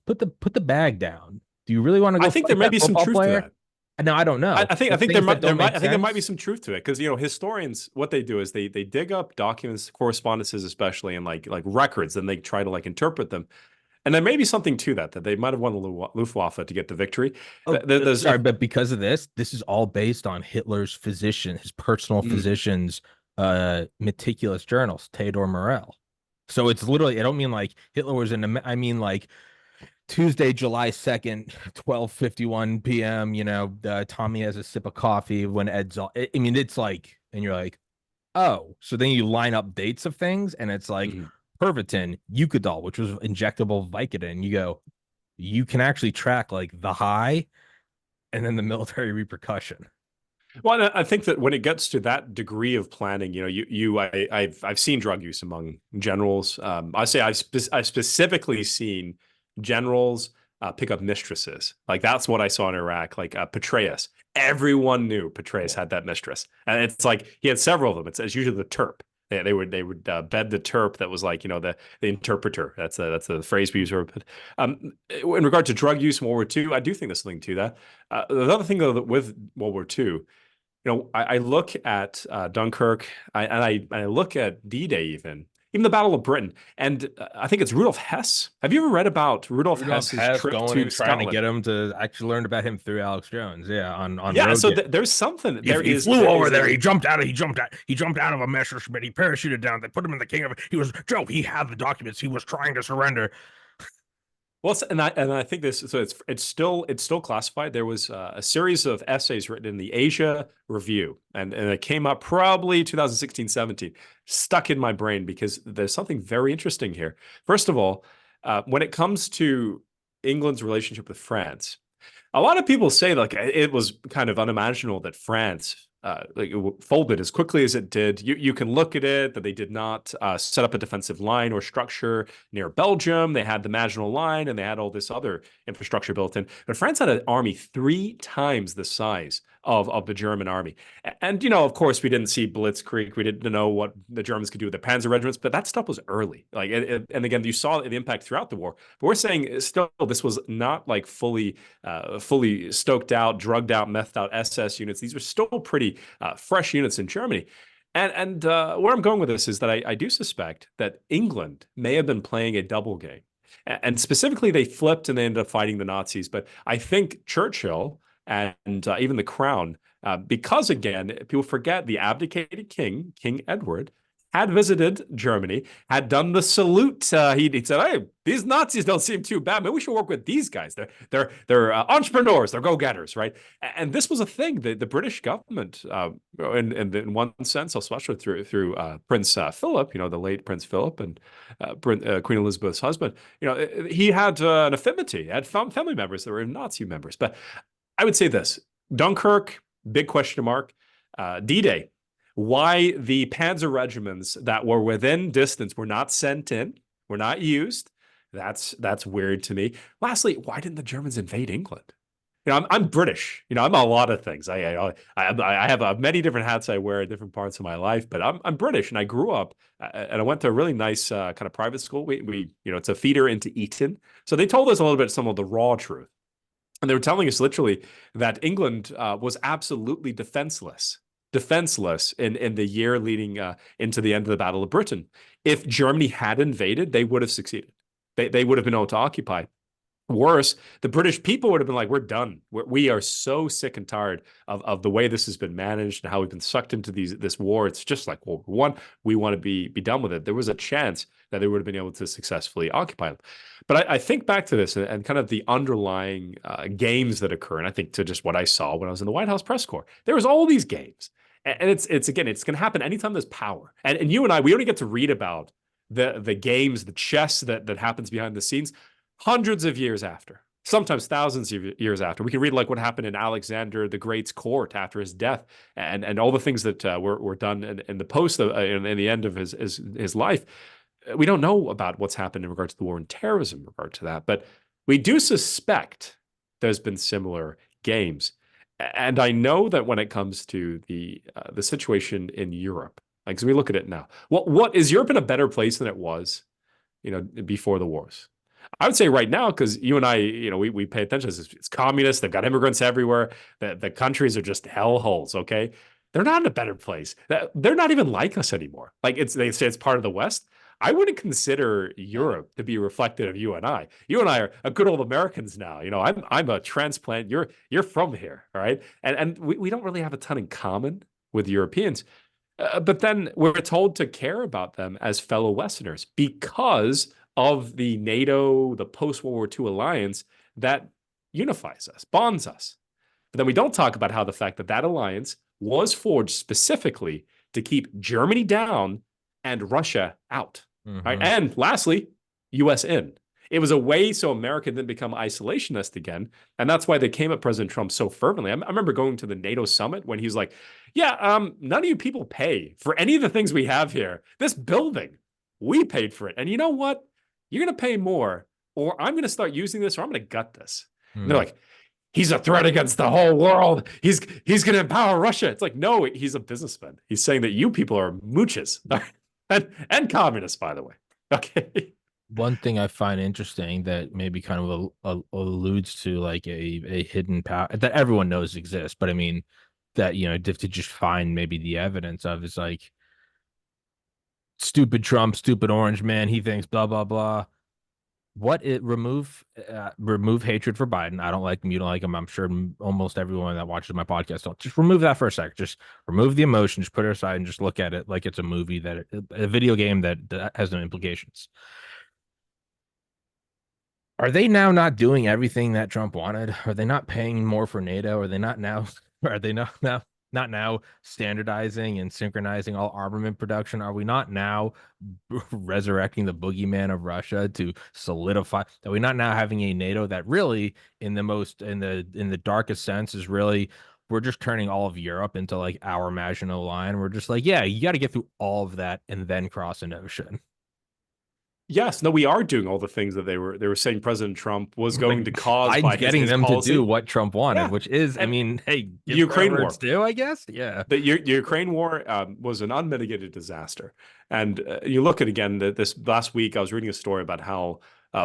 Put the bag down. Do you really want to I go think there fight may that be some football truth to player? that. No, I don't I, know. I think I But think there things that might there don't might make I think there might be sense. some truth to it because historians what they do is they dig up documents, correspondences, especially and like records, and they try to like interpret them. And there may be something to that, that they might have won the Luftwaffe to get the victory. Oh, There's sorry, but because of this is all based on Hitler's physician, his personal Mm, physician's meticulous journals, Theodor Morell. So it's literally, I don't mean like Hitler was I mean like Tuesday, July 2nd, 12:51 p.m., Tommy has a sip of coffee when Ed's all, I mean, it's like, and you're like, oh, so then you line up dates of things and it's like mm. Pervitin, Eucadol, which was injectable Vicodin. You go, you can actually track like the high and then the military repercussion. Well, I think that when it gets to that degree of planning, I've seen drug use among generals. I say I've specifically seen generals pick up mistresses. Like that's what I saw in Iraq. Like Petraeus, everyone knew Petraeus Yeah. had that mistress, and it's like he had several of them. It's usually the Terp. They would bed the Terp that was like the interpreter. That's the phrase we use. In regard to drug use in World War II, I do think there's something to that. The other thing though that with World War II, I look at Dunkirk, I look at D-Day, even the Battle of Britain, and I think it's Rudolf Hess. Have you ever read about Rudolf Rudolph Hess's Hess trip going to and trying to Scotland? get him to actually learn about him through Alex Jones. Yeah, on Yeah, so Rogan. there's something. He flew over there. He jumped out of a Messerschmitt. He parachuted down. They put him in the King of. He was Joe. He had the documents. He was trying to surrender. Well, and I think this, so it's still classified. There was a series of essays written in the Asia Review, and it came up probably 2016, 17, stuck in my brain because there's something very interesting here. First of all, when it comes to England's relationship with France, a lot of people say like it was kind of unimaginable that France like it folded as quickly as it did. You can look at it that they did not set up a defensive line or structure near Belgium. They had the Maginot Line and they had all this other infrastructure built in. But France had an army 3 times the size of the German army. And of course, we didn't see Blitzkrieg. We didn't know what the Germans could do with the Panzer regiments, but that stuff was early. Like, and again, you saw the impact throughout the war. But we're saying still, this was not like fully stoked out, drugged out, methed out SS units. These were still pretty fresh units in Germany. And where I'm going with this is that I do suspect that England may have been playing a double game. And specifically, they flipped and they ended up fighting the Nazis. But I think Churchill and even the crown, because again, people forget the abdicated king, King Edward, had visited Germany, had done the salute. He said, "Hey, these Nazis don't seem too bad. Maybe we should work with these guys. They're entrepreneurs. They're go-getters, right?" And this was a thing. The British government, in one sense, especially through Prince Philip, the late Prince Philip and Queen Elizabeth's husband, he had an affinity, had family members that were Nazi members. But I would say this: Dunkirk, big question mark. D-Day, why the panzer regiments that were within distance were not sent in, were not used. That's weird to me. Lastly, why didn't the Germans invade England? I'm British. I'm a lot of things. I have many different hats I wear at different parts of my life, but I'm British, and I grew up and I went to a really nice kind of private school. We it's a feeder into Eton, so they told us a little bit some of the raw truth. And they were telling us literally that England was absolutely defenseless in the year leading into the end of the Battle of Britain. If Germany had invaded, they would have succeeded. They would have been able to occupy. Worse, the British people would have been like, we're done. We are so sick and tired of the way this has been managed and how we've been sucked into this war. It's just like World War I. We want to be done with it. There was a chance that they would have been able to successfully occupy them. But I think back to this and kind of the underlying games that occur. And I think to just what I saw when I was in the White House press corps, there was all these games. And it's again, it's going to happen anytime there's power. And you and I, we only get to read about the games, the chess that happens behind the scenes hundreds of years after, sometimes thousands of years after. We can read like what happened in Alexander the Great's court after his death, and all the things that were done in the post in the end of his life. We don't know about what's happened in regard to the war on terrorism in regard to that, but we do suspect there's been similar games. And I know that when it comes to the situation in Europe, like, as we look at it now, what is Europe in a better place than it was, before the wars? I would say right now, because you and I, we pay attention. It's communist. They've got immigrants everywhere. The countries are just hellholes. Okay, they're not in a better place. They're not even like us anymore. Like they say it's part of the West. I wouldn't consider Europe to be reflective of you and I. You and I are good old Americans now. I'm a transplant. You're from here, all right? And we don't really have a ton in common with Europeans. But then we're told to care about them as fellow Westerners because of the NATO, the post-World War II alliance that unifies us, bonds us. But then we don't talk about how the fact that that alliance was forged specifically to keep Germany down and Russia out. Right? Mm-hmm. And lastly, US in. It was a way so America didn't become isolationist again. And that's why they came at President Trump so fervently. I remember going to the NATO summit when he was like, yeah, none of you people pay for any of the things we have here. This building, we paid for it. And you know what? You're going to pay more, or I'm going to start using this, or I'm going to gut this. And they're like, he's a threat against the whole world. He's going to empower Russia. It's like, no, he's a businessman. He's saying that you people are mooches and communists, by the way. Okay. One thing I find interesting that maybe kind of alludes to like a hidden power that everyone knows exists, but I mean that to just find maybe the evidence of is like stupid Trump, stupid orange man. He thinks blah blah blah. What it remove hatred for Biden. I don't like him. You don't like him. I'm sure almost everyone that watches my podcast don't. Just remove that for a sec. Just remove the emotion. Just put it aside and just look at it like it's a movie a video game that has no implications. Are they now not doing everything that Trump wanted? Are they not paying more for NATO? Are they not now? Are they not now standardizing and synchronizing all armament production? Are we not now resurrecting the boogeyman of Russia to solidify? Are we not now having a NATO that really, in the darkest sense, is really we're just turning all of Europe into like our Maginot Line? We're just like, yeah, you got to get through all of that and then cross an ocean. Yes, no, we are doing all the things that they were saying President Trump was going to cause by getting his them policy. To do what Trump wanted, Yeah. which is, and I mean, hey, Ukraine war too, I guess. Yeah, the Ukraine war was an unmitigated disaster. And you look at this last week, I was reading a story about how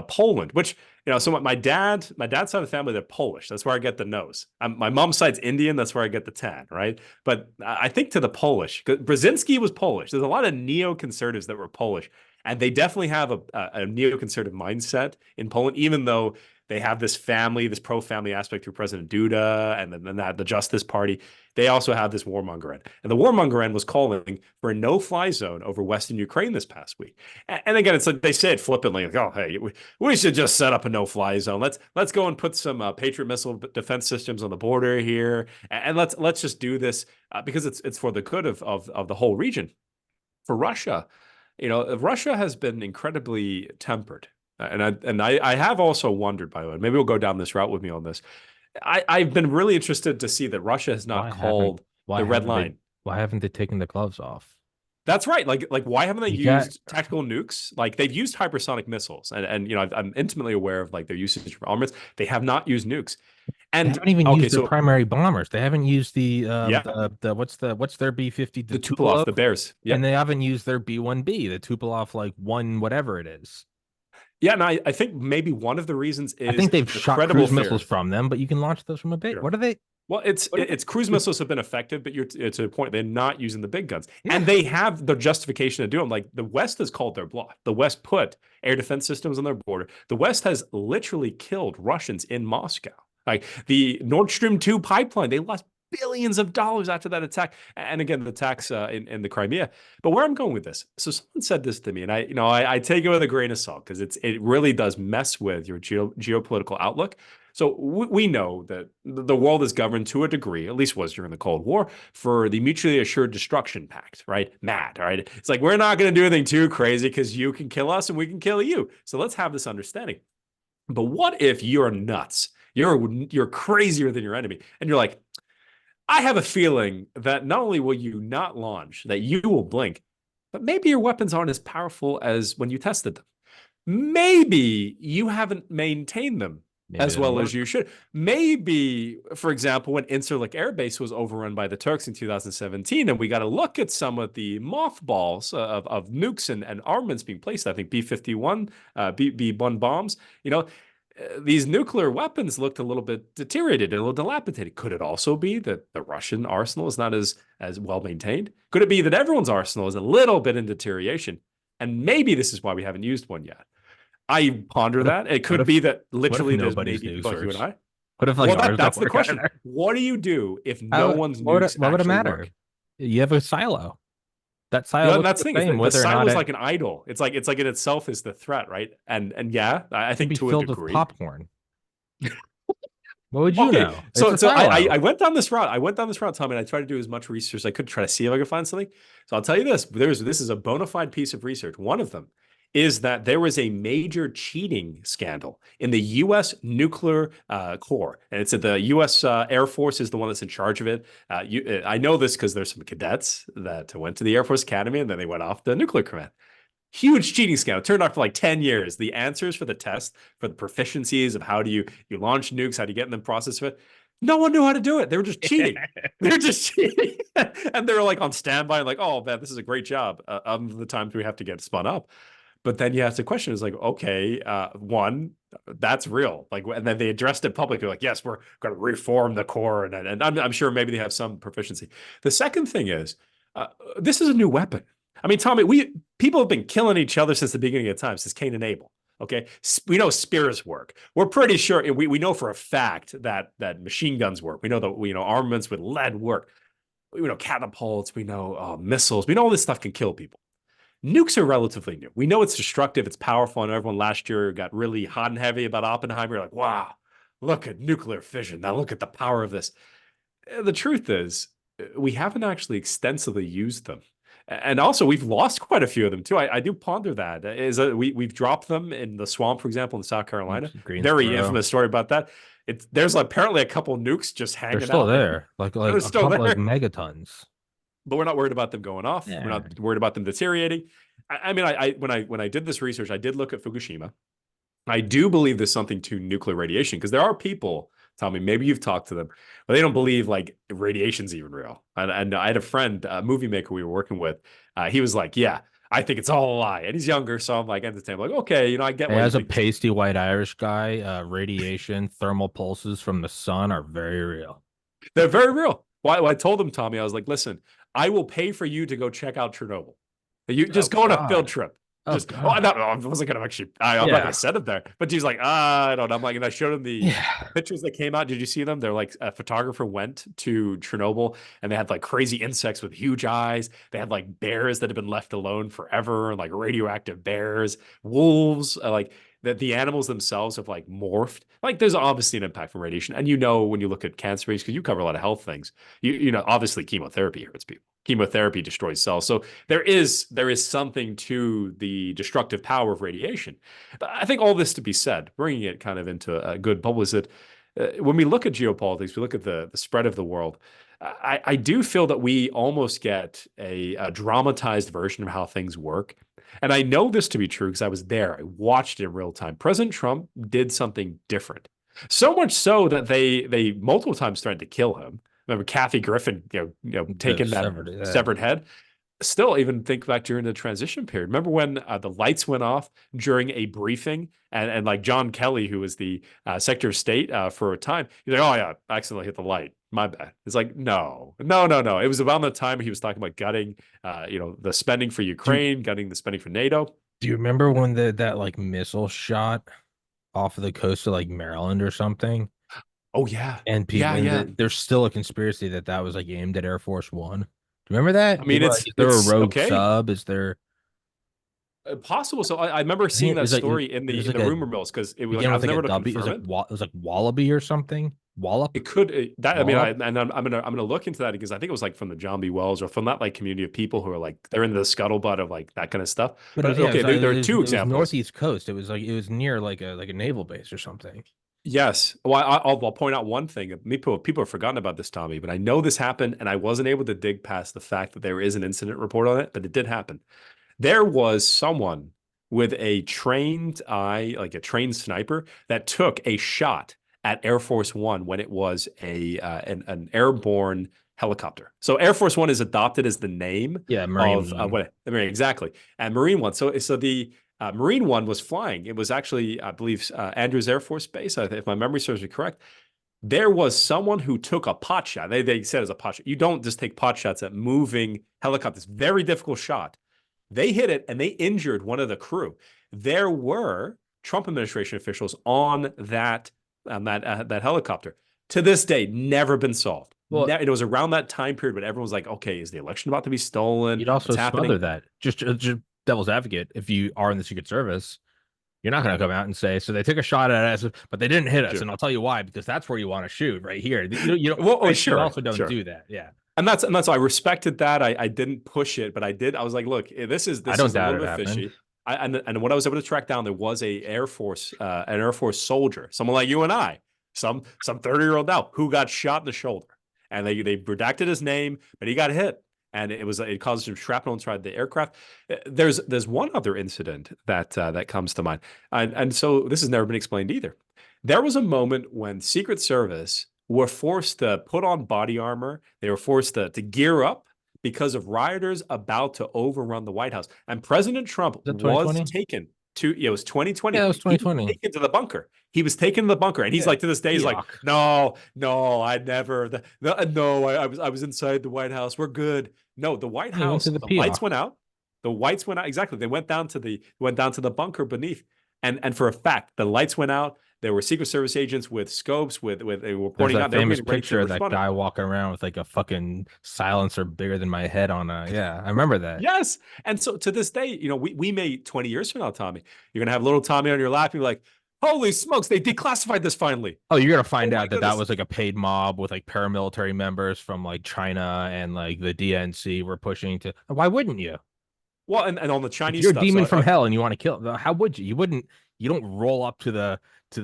Poland, which so my dad's side of the family, they're Polish. That's where I get the nose. My mom's side's Indian. That's where I get the tan, right? But I think to the Polish, Brzezinski was Polish. There's a lot of neoconservatives that were Polish. And they definitely have a neoconservative mindset in Poland, even though they have this pro-family aspect through President Duda and then the Justice Party. They also have this warmonger end. And the warmonger end was calling for a no-fly zone over Western Ukraine this past week. And again, it's like they say it flippantly, like, oh, hey, we should just set up a no-fly zone. Let's go and put some Patriot missile defense systems on the border here. And let's just do this because it's for the good of the whole region. For Russia, Russia has been incredibly tempered. And I have also wondered, by the way, maybe we'll go down this route with me on this. I've been really interested to see that Russia has not called the red line. Why haven't they taken the gloves off? That's right. Like why haven't they used tactical nukes? Like they've used hypersonic missiles, and I'm intimately aware of like their usage for armaments. They have not used nukes. And they haven't even used their primary bombers. They haven't used the what's their B-50, the Tupolev, the Bears. Yeah. And they haven't used their B-1B, the Tupolev like one whatever it is. Yeah, and I think maybe one of the reasons is I think they've shot cruise missiles from them, but you can launch those from a base. Sure. What are they? Well, it's cruise missiles have been effective, but it's to a point they're not using the big guns, and they have the justification to do them. Like the West has called their bluff. The West put air defense systems on their border. The West has literally killed Russians in Moscow. Like the Nord Stream 2 pipeline, they lost billions of dollars after that attack, and again the attacks in the Crimea. But where I'm going with this, so someone said this to me, and I take it with a grain of salt because it really does mess with your geopolitical outlook. So we know that the world is governed to a degree, at least was during the Cold War, for the Mutually Assured Destruction Pact, right? MAD, right? It's like we're not going to do anything too crazy because you can kill us and we can kill you. So let's have this understanding. But what if you're nuts? You're crazier than your enemy, and you're like, I have a feeling that not only will you not launch, that you will blink, but maybe your weapons aren't as powerful as when you tested them. Maybe you haven't maintained them as well as you should. Maybe, for example, when Incirlik Air Base was overrun by the Turks in 2017, and we got to look at some of the mothballs of nukes and armaments being placed, I think B-51, B-1 bombs, these nuclear weapons looked a little bit deteriorated, a little dilapidated. Could it also be that the Russian arsenal is not as well maintained? Could it be that everyone's arsenal is a little bit in deterioration? And maybe this is why we haven't used one yet. I ponder What if that. It what could if be that what if literally there's nobody's maybe news people like you and works? I. What if like Well, ours don't that's the work question. either? What do you do if no one's nukes What would it actually matter? work? You have a silo. That You silo know, and looks that's the the thing is same that the whether or silo not is it like an idol. It's like in itself is the threat, right? And yeah, I can think be to a filled with degree. popcorn. What would you Okay, know? It's so a so I silo. went down this route. I went down this route, Tommy, and I tried to do as much research as I could to try to see if I could find something. So I'll tell you this: this is a bona fide piece of research. One of them is that there was a major cheating scandal in the U.S. nuclear core, and it's at the U.S. Air Force is the one that's in charge of it. I know this because there's some cadets that went to the Air Force Academy and then they went off to nuclear command. Huge cheating scandal. It turned out for like 10 years. The answers for the test, for the proficiencies of how do you launch nukes, how do you get in the process of it, no one knew how to do it. They were just cheating. They're just cheating. And they were like on standby, like, oh, man, this is a great job. The times we have to get spun up. But then you ask the question is like, okay, one, that's real. Like, and then they addressed it publicly, like, yes, we're going to reform the core. And I'm sure maybe they have some proficiency. The second thing is, this is a new weapon. I mean, Tommy, people have been killing each other since the beginning of time, since Cain and Abel. Okay, we know spears work. We're pretty sure we know for a fact that machine guns work. We know that armaments with lead work. We know catapults. We know missiles. We know all this stuff can kill people. Nukes are relatively new. We know it's destructive. It's powerful. And everyone last year got really hot and heavy about Oppenheimer. Like, wow, look at nuclear fission. Now look at the power of this. The truth is, we haven't actually extensively used them. And also, we've lost quite a few of them too. I do ponder that. We've dropped them in the swamp, for example, in South Carolina. Very Greensboro. infamous story about that. There's apparently a couple nukes just They're hanging still out. there. Like They're a still couple like there, megatons. but we're not worried about them going off. We're Yeah. not worried about them deteriorating. I mean, when I did this research, I did look at Fukushima. I do believe there's something to nuclear radiation because there are people, Tommy, maybe you've talked to them, but they don't believe like radiation's even real. And I had a friend, a movie maker we were working with. He was like, yeah, I think it's all a lie. And he's younger. So I'm like, entertained, like, okay, I get why you As a think this. pasty white Irish guy, radiation, thermal pulses from the sun are very real. They're very real. Well, I told him, Tommy, I was like, listen, I will pay for you to go check out Chernobyl. You Oh just go on a field God. trip. Oh I God. wasn't gonna actually. I'm not gonna Yeah. send him there. But he's like, I don't know. I'm like, and I showed him the Yeah. pictures that came out. Did you see them? They're like a photographer went to Chernobyl and they had like crazy insects with huge eyes. They had like bears that had been left alone forever, like radioactive bears, wolves, like the animals themselves have like morphed. Like there's obviously an impact from radiation. And when you look at cancer rates, because you cover a lot of health things, obviously chemotherapy hurts people. Chemotherapy destroys cells. So there is something to the destructive power of radiation. But I think all this to be said, bringing it kind of into a good bubble, is that when we look at geopolitics, we look at the spread of the world. I do feel that we almost get a dramatized version of how things work. And I know this to be true because I was there. I watched it in real time. President Trump did something different. So much so that they multiple times threatened to kill him. Remember Kathy Griffin, The taking that severed head. severed head. Still, even think back during the transition period. Remember when the lights went off during a briefing, and like John Kelly, who was the Secretary of State for a time, he's like, "Oh yeah, I accidentally hit the light. My bad." It's like, no, no, no, no. It was around the time he was talking about gutting, the spending for Do Ukraine, gutting the spending for NATO. do you remember when that like missile shot off of the coast of like Maryland or something? Oh yeah, And people yeah, and yeah. there's still a conspiracy that was like aimed at Air Force One. Do you remember that? I They mean, were like, it's is there a it's rogue okay. sub? Is there Possible. So I remember I think seeing it that was like story in it the was in like the a rumor mills because it was like began I with was like a never to W. It was confirm like it. it was like Wallaby or something. Wallop? It could that I mean Wallop? I'm gonna look into that because I think it was like from the John B. Wells or from that like community of people who are like they're into the scuttlebutt of like that kind of stuff. But it But was, yeah, okay, there are two it was examples. northeast coast. It was like it was near like a naval base or something. Yes. Well, I'll point out one thing. People have forgotten about this, Tommy, but I know this happened, and I wasn't able to dig past the fact that there is an incident report on it, but it did happen. There was someone with a trained eye, like a trained sniper, that took a shot at Air Force One when it was an airborne helicopter. So Air Force One is adopted as the name Yeah, Marine of One. I mean, exactly, and Marine One. So the Marine One was flying. It was actually, I believe, Andrews Air Force Base, if my memory serves me correct. There was someone who took a pot shot. They said it was a pot shot. You don't just take pot shots at moving helicopters. Very difficult shot. They hit it and they injured one of the crew. There were Trump administration officials on that helicopter. To this day, never been solved. Well, It was around that time period when everyone was like, "Okay, is the election about to be stolen? you'd also What's smother happening?" that. Just devil's advocate. If you are in the Secret Service, you're not going to come out and say, so they took a shot at us, but they didn't hit us. Sure. And I'll tell you why, because that's where you want to shoot, right here. You Well, oh, you sure, also don't sure. do that. Yeah. And that's why I respected that. I didn't push it, but I did. I was like, look, I this don't is a doubt little it bit happened. fishy. And what I was able to track down, there was an Air Force soldier, someone like you and I, some 30-year-old now who got shot in the shoulder, and they redacted his name, but he got hit, and it caused some shrapnel inside the aircraft. There's one other incident that comes to mind, and so this has never been explained either. There was a moment when Secret Service were forced to put on body armor. They were forced to gear up because of rioters about to overrun the White House. And President Trump Is that was 2020? taken to, it was Yeah, 2020. it was He was 2020. taken to the bunker. He was taken to the bunker. And he's Yeah. like, to this day, he's like, Yuck. no, no, I never, no, I was inside the White House. We're good. No, the White He went House, to the the lights PR. went out. The lights went out. Exactly. They went down to the bunker beneath. And for a fact, the lights went out. There were Secret Service agents with scopes, with they were There's pointing that out. They were famous getting ready to picture of that respond. guy walking around with like a fucking silencer bigger than my head on a, yeah, I remember that. Yes. And so to this day, we may 20 years from now, Tommy, you're going to have little Tommy on your lap. You're like, holy smokes, they declassified this finally. Oh, you're gonna Oh find my out that that goodness. was like a paid mob with like paramilitary members from like China and like the DNC were pushing to. Why wouldn't you? Well, and on the If Chinese you're a stuff. demon So from hell and you want to kill, how would you? You wouldn't. You don't roll up to the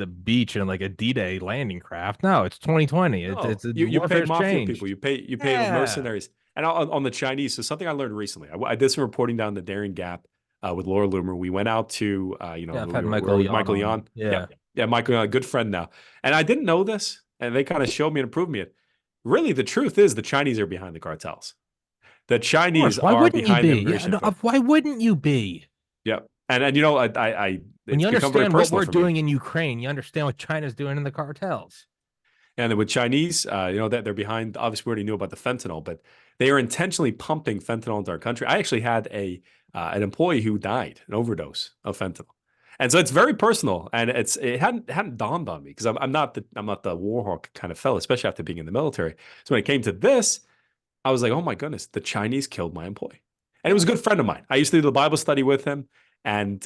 beach in like a D-Day landing craft. No, it's 2020. no, you pay Warfare's mafia people, changed. you pay Yeah. mercenaries. And on the Chinese, so something I learned recently, I did some reporting down the Daring Gap with Laura Loomer. We went out to, Yeah, I've we had were Michael with Yon Michael on. Yon. Yeah, Yeah. yeah, Michael Yon, a good friend now. And I didn't know this, and they kind of showed me and proved me it. Really, the truth is the Chinese are behind the cartels. The Of course. Chinese Why are wouldn't you behind the be? Yeah. immigration No, effort. why wouldn't you be? Yeah, and When it's you become very understand what personal we're for me. doing in Ukraine, you understand what China's doing in the cartels. And with Chinese, that they're behind. Obviously, we already knew about the fentanyl, but they are intentionally pumping fentanyl into our country. I actually had an employee who died, an overdose of fentanyl, and so it's very personal. And it hadn't dawned on me because I'm not the war hawk kind of fella, especially after being in the military. So when it came to this, I was like, oh my goodness, the Chinese killed my employee. And it was a good friend of mine. I used to do the Bible study with him, and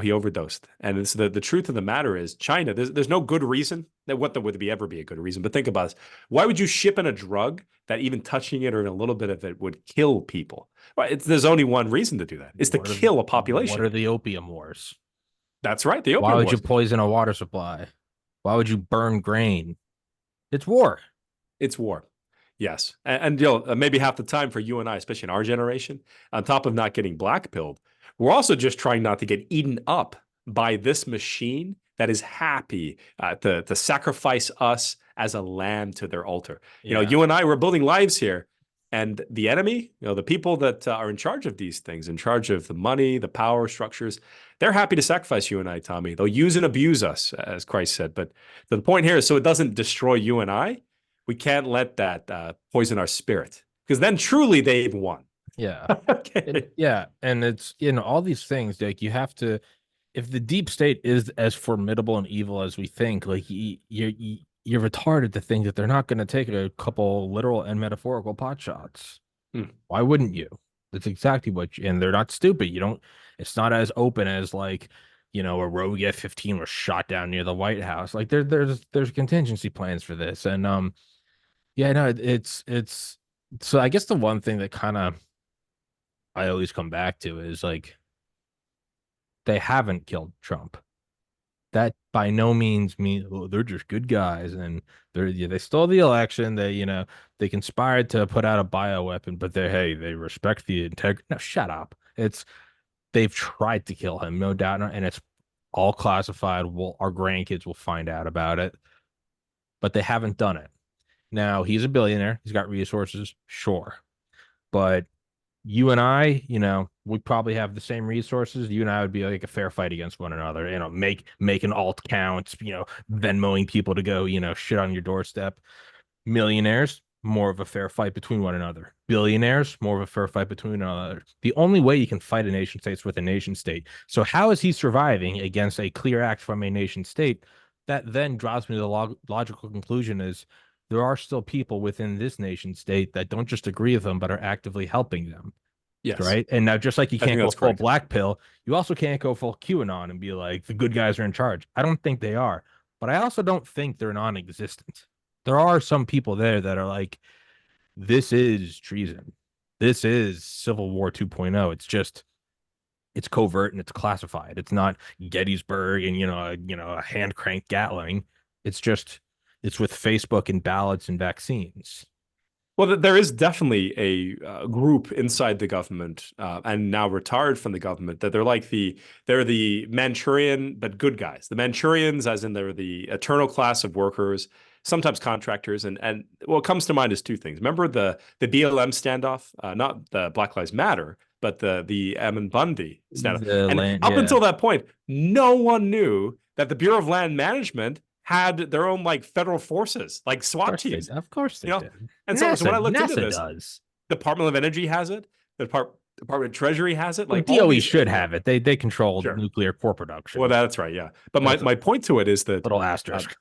he overdosed. And it's the truth of the matter is, China. There's no good reason that what there would be ever be a good reason. But think about this: why would you ship in a drug that even touching it or even a little bit of it would kill people? Well, there's only one reason to do that: is to What are kill a what population. are the opium wars? That's right, the Why opium would you wars. poison a water supply? Why would you burn grain? It's war. It's war. Yes, and maybe half the time for you and I, especially in our generation, on top of not getting blackpilled, we're also just trying not to get eaten up by this machine that is happy to sacrifice us as a lamb to their altar. Yeah. You and I, we're building lives here, and the enemy, the people that are in charge of these things, in charge of the money, the power structures, they're happy to sacrifice you and I, Tommy. They'll use and abuse us, as Christ said. But the point here is so it doesn't destroy you and I, we can't let that poison our spirit because then truly they've won. Yeah. Okay. Yeah. And it's, all these things, like you have to, if the deep state is as formidable and evil as we think, like you're retarded to think that they're not going to take a couple literal and metaphorical pot shots. Hmm. Why wouldn't you? That's exactly and they're not stupid. It's not as open as like, a rogue F-15 was shot down near the White House. Like there's contingency plans for this. And, yeah, no, it's so I guess the one thing that kind of I always come back to is like they haven't killed Trump. That by no means means they're just good guys and they stole the election. They conspired to put out a bioweapon, but they respect the integrity. No, shut up. They've tried to kill him, no doubt, and it's all classified. Our grandkids will find out about it, but they haven't done it. Now he's a billionaire. He's got resources, sure. But you and I, we probably have the same resources. You and I would be like a fair fight against one another. Make an alt count, Venmoing people to go, shit on your doorstep. Millionaires, more of a fair fight between one another. Billionaires, more of a fair fight between one another. The only way you can fight a nation state is with a nation state. So how is he surviving against a clear act from a nation state? That then drives me to the logical conclusion is there are still people within this nation state that don't just agree with them, but are actively helping them. Yes, Right. And now, just like you I think can't go that's full correct. black pill, you also can't go full QAnon and be like, the good guys are in charge. I don't think they are, but I also don't think they're non existent. There are some people there that are like, this is treason. This is Civil War 2.0. It's just, it's covert and it's classified. It's not Gettysburg and, a hand cranked Gatling. It's just, it's with Facebook and ballots and vaccines. Well, there is definitely a group inside the government and now retired from the government that they're the Manchurian but good guys. The Manchurians, as in they're the eternal class of workers, sometimes contractors, and what comes to mind is two things. Remember the BLM standoff, not the Black Lives Matter, but the Ammon Bundy standoff. The And land, up yeah. until that point, no one knew that the Bureau of Land Management had their own like federal forces, like SWAT teams. Of course You they know, did. and so when NASA, I looked into NASA this, does. Department of Energy has it. The Department of Treasury has it. Well, Like all DOE these, should have it. They control sure. nuclear core Well, production. that's right. Yeah. But my, That's a my point to it is that, little uh, asterisk.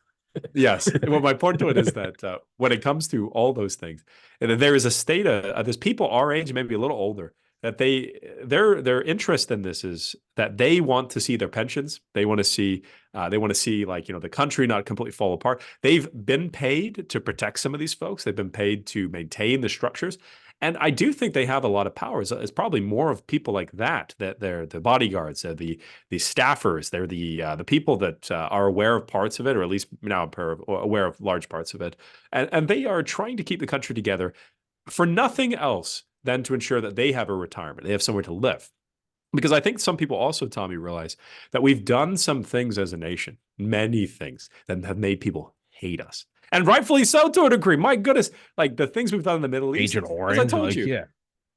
yes. Well, my point to it is that when it comes to all those things, that there is a state of there's people our age, maybe a little older, that their interest in this is that they want to see their pensions. They want to see like, the country not completely fall apart. They've been paid to protect some of these folks. They've been paid to maintain the structures. And I do think they have a lot of power. It's probably more of people like that they're the bodyguards, the staffers. They're the people that are aware of parts of it, or at least now aware of large parts of it, and they are trying to keep the country together for nothing else than to ensure that they have a retirement, they have somewhere to live. Because I think some people also, Tommy, realize that we've done some things as a nation, many things that have made people hate us. And rightfully so to a degree. My goodness, like the things we've done in the Middle East, Agent as I Orange, told like, you, yeah.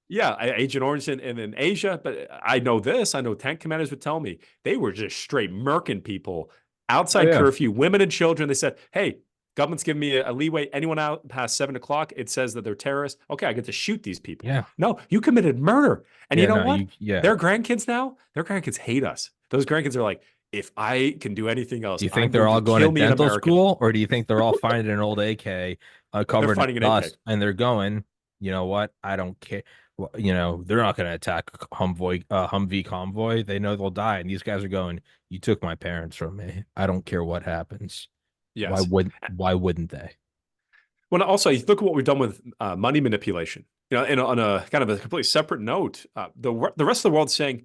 yeah, Agent Orange in Asia, but I know this. I know tank commanders would tell me they were just straight murking people Oh outside yeah. curfew, women and children. They said, "Hey, government's giving me a leeway. Anyone out past 7 o'clock, it says that they're terrorists. Okay, I get to shoot these people. Yeah. No, you committed murder, and you Yeah, know no, what? yeah. Their grandkids now, their grandkids hate us. Those grandkids are like, if I can do anything Do else, you think I'm they're going all to going to kill me an dental American." school, or do you think they're all finding an old AK They're covered in fighting an AK. dust and they're going, you know what? I don't care. Well, they're not going to attack a Humvee convoy. They know they'll die. And these guys are going, you took my parents from me. I don't care what happens. Yes. Why wouldn't they? Well, also, you look at what we've done with money manipulation. On a kind of a completely separate note, the rest of the world's saying,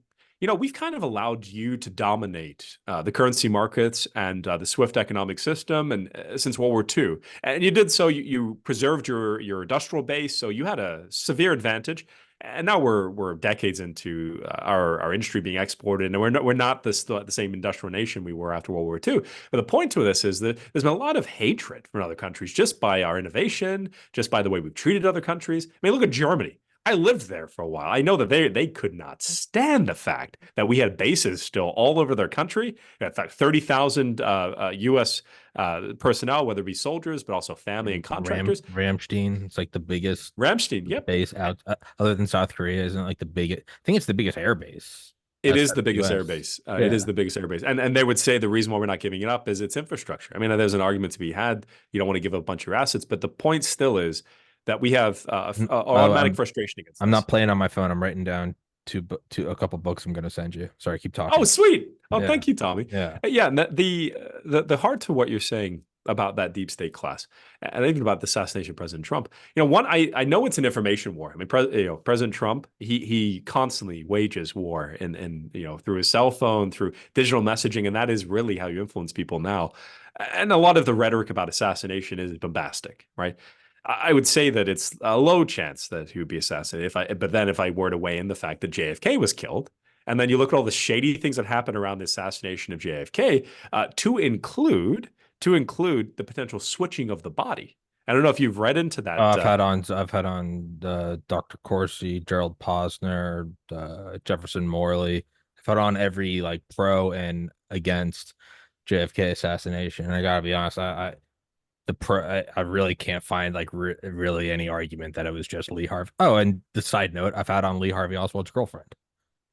we've kind of allowed you to dominate the currency markets and the SWIFT economic system, and since World War II, and you did so, you preserved your industrial base, so you had a severe advantage. And now we're decades into our industry being exported, and we're not the same industrial nation we were after World War II. But the point to this is that there's been a lot of hatred from other countries just by our innovation, just by the way we've treated other countries. I mean, look at Germany. I lived there for a while. I know that they could not stand the fact that we had bases still all over their country. In fact, 30,000 U.S. Personnel, whether it be soldiers, but also family and contractors. Ramstein, it's like the biggest Ramstein, yep. base out other than South Korea, isn't it like the biggest? I think it's the biggest air base It is outside the the biggest air US. base. It is Yeah. the biggest air base. And they would say the reason why we're not giving it up is its infrastructure. I mean, there's an argument to be had. You don't want to give up a bunch of your assets, but the point still is that we have By the way, automatic frustration against I'm this. not playing on my phone. I'm writing down to a couple books I'm going to send you. Sorry, keep Oh, talking. sweet. Oh, Yeah. thank you, Tommy. Yeah. Yeah, and the heart to what you're saying about that deep state class, and even about the assassination of President Trump. One, I know it's an information war. I mean, President Trump, he constantly wages war, and through his cell phone, through digital messaging, and that is really how you influence people now. And a lot of the rhetoric about assassination is bombastic, right? I would say that it's a low chance that he would be assassinated. But then if I were to weigh in the fact that JFK was killed, and then you look at all the shady things that happened around the assassination of JFK, to include the potential switching of the body. I don't know if you've read into that. I've had on Dr. Corsi, Gerald Posner, Jefferson Morley. I've had on every like pro and against JFK assassination. And I gotta be honest, I really can't find like really any argument that it was just Lee Harvey. Oh, and the side note, I've had on Lee Harvey Oswald's girlfriend.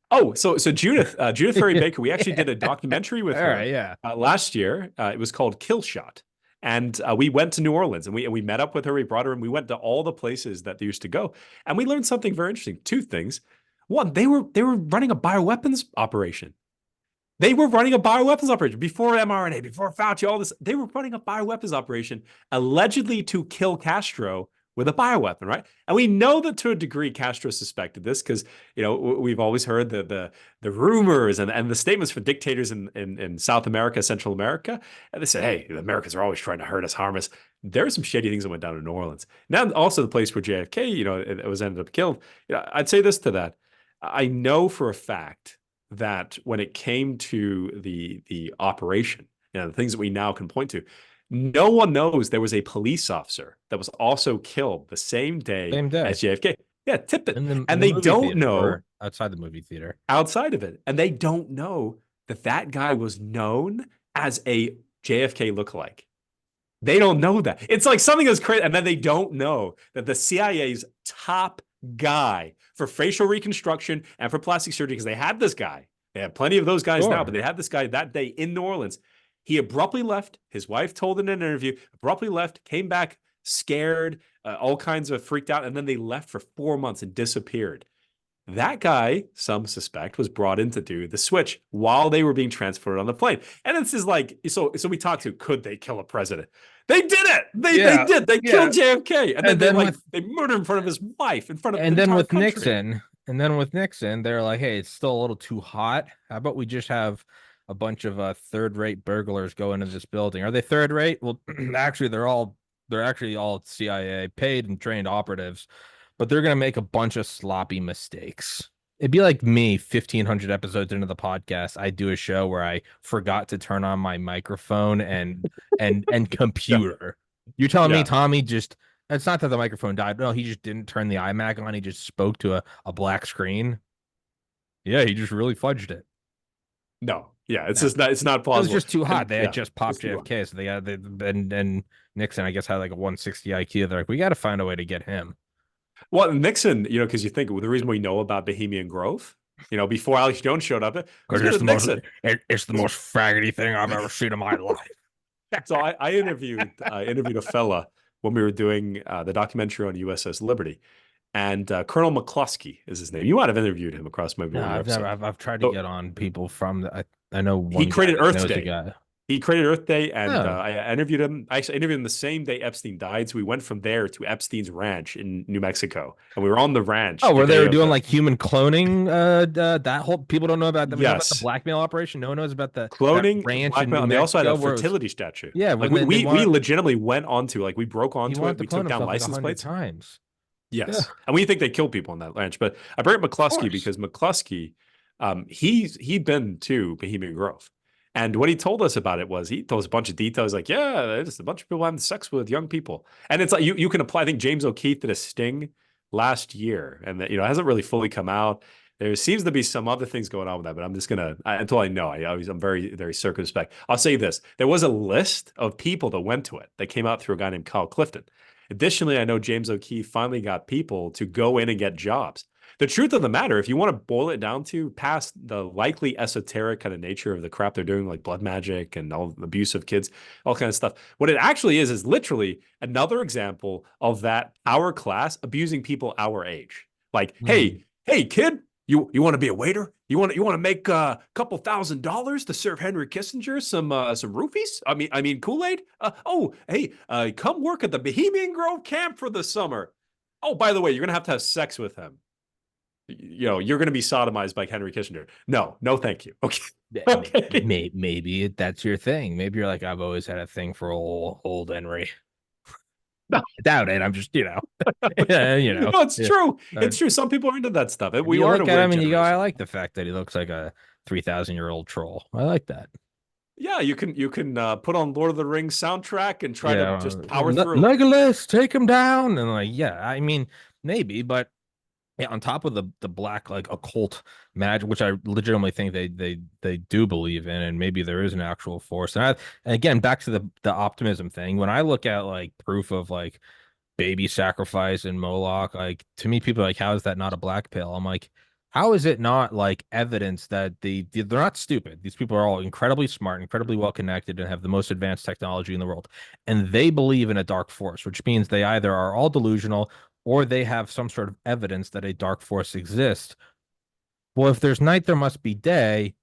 Oh, so Judith Ferry Yeah. Baker, we actually did a documentary with All right, her yeah. last year. It was called Kill Shot. And we went to New Orleans and we met up with her. We brought her and we went to all the places that they used to go. And we learned something very interesting. Two things. One, they were running a bioweapons operation. They were running a bioweapons operation before mRNA, before Fauci, all this. They were running a bioweapons operation allegedly to kill Castro with a bioweapon, right? And we know that to a degree Castro suspected this because we've always heard the rumors and the statements from dictators in South America, Central America, and they said, "Hey, the Americans are always trying to hurt us, harm us." There are some shady things that went down in New Orleans. Now, also the place where JFK, it was ended up killed. I'd say this to that: I know for a fact that when it came to the operation, the things that we now can point to, no one knows there was a police officer that was also killed the same day Same day as JFK. Yeah, Tippit. in And the they movie don't theater know or outside the movie theater. outside of it. And they don't know that that guy was known as a JFK lookalike. They don't know that. It's like something that's crazy. And then they don't know that the CIA's top guy for facial reconstruction and for plastic surgery, because they had this guy. They have plenty of those guys now, but they had this guy that day in New Orleans. He abruptly left. His wife told in an interview, abruptly left, came back scared, all kinds of freaked out. And then they left for 4 months and disappeared. That guy, some suspect, was brought in to do the switch while they were being transported on the plane. And it's just like, so we talked to, could they kill a president? They did it. They did. They killed JFK. And then they murdered in front of his wife, in front of the entire country. And then with Nixon, they're like, hey, it's still a little too hot. How about we just have a bunch of third-rate burglars go into this building? Are they third rate? Well, actually, they're actually all CIA paid and trained operatives, but they're gonna make a bunch of sloppy mistakes. It'd be like me 1,500 episodes into the podcast. I do a show where I forgot to turn on my microphone and computer. You're telling me Tommy just, it's not that the microphone died. No, he just didn't turn the iMac on. He just spoke to a black screen. Yeah, he just really fudged it. No, yeah, it's just not. It's not plausible. It was just too hot. They had just popped JFK, so and Nixon, I guess, had like a 160 IQ. They're like, we got to find a way to get him. Well, Nixon, because you think the reason we know about Bohemian Grove, before Alex Jones showed up, because it's the most faggoty thing I've ever seen in my life. So I interviewed a fella when we were doing the documentary on USS Liberty, and Colonel McCluskey is his name. You might have interviewed him across maybe one episode. I've tried to get on people from I know one. He created Earth Day. He created Earth Day, and I interviewed him. I interviewed him the same day Epstein died. So we went from there to Epstein's ranch in New Mexico, and we were on the ranch. Oh, where they were doing like human cloning. That whole people don't know about that. Yes, about the blackmail operation. No one knows about the cloning ranch. And they also had a fertility statue. Yeah, like we legitimately went onto we broke onto it. We took down license plates times. Yes, and we think they killed people on that ranch. But I bring up McCluskey because McCluskey, he'd been to Bohemian Grove. And what he told us about it was he told us a bunch of details like, yeah, just a bunch of people having sex with young people. And it's like you can apply. I think James O'Keefe did a sting last year, and that it hasn't really fully come out. There seems to be some other things going on with that, but I'm just until I know. I'm very, very circumspect. I'll say this: there was a list of people that went to it that came out through a guy named Kyle Clifton. Additionally, I know James O'Keefe finally got people to go in and get jobs. The truth of the matter, if you want to boil it down to past the likely esoteric kind of nature of the crap they're doing, like blood magic and all abuse of kids, all kinds of stuff, what it actually is literally another example of that our class abusing people our age. Like, hey, kid, you want to be a waiter? You want to make a couple $1,000s to serve Henry Kissinger some roofies? I mean Kool-Aid? Come work at the Bohemian Grove camp for the summer. Oh, by the way, you're gonna have sex with him. You're going to be sodomized by Henry Kissinger. No, thank you. Okay. Maybe that's your thing. Maybe you're like, I've always had a thing for old Henry. No, I doubt it. I'm just, No, it's true. It's true. Some people are into that stuff. We are look at him and you go, I like the fact that he looks like a 3,000-year-old troll. I like that. Yeah, you can put on Lord of the Rings soundtrack and try to just power through. Legolas, take him down, and maybe, but Yeah, on top of the black like occult magic, which I legitimately think they do believe in, and maybe there is an actual force. And again, back to the optimism thing. When I look at like proof of like baby sacrifice and Moloch, like to me, people are like, how is that not a black pill? I'm like, how is it not like evidence that they're not stupid? These people are all incredibly smart, incredibly well connected, and have the most advanced technology in the world, and they believe in a dark force, which means they either are all delusional or they have some sort of evidence that a dark force exists. Well, if there's night, there must be day.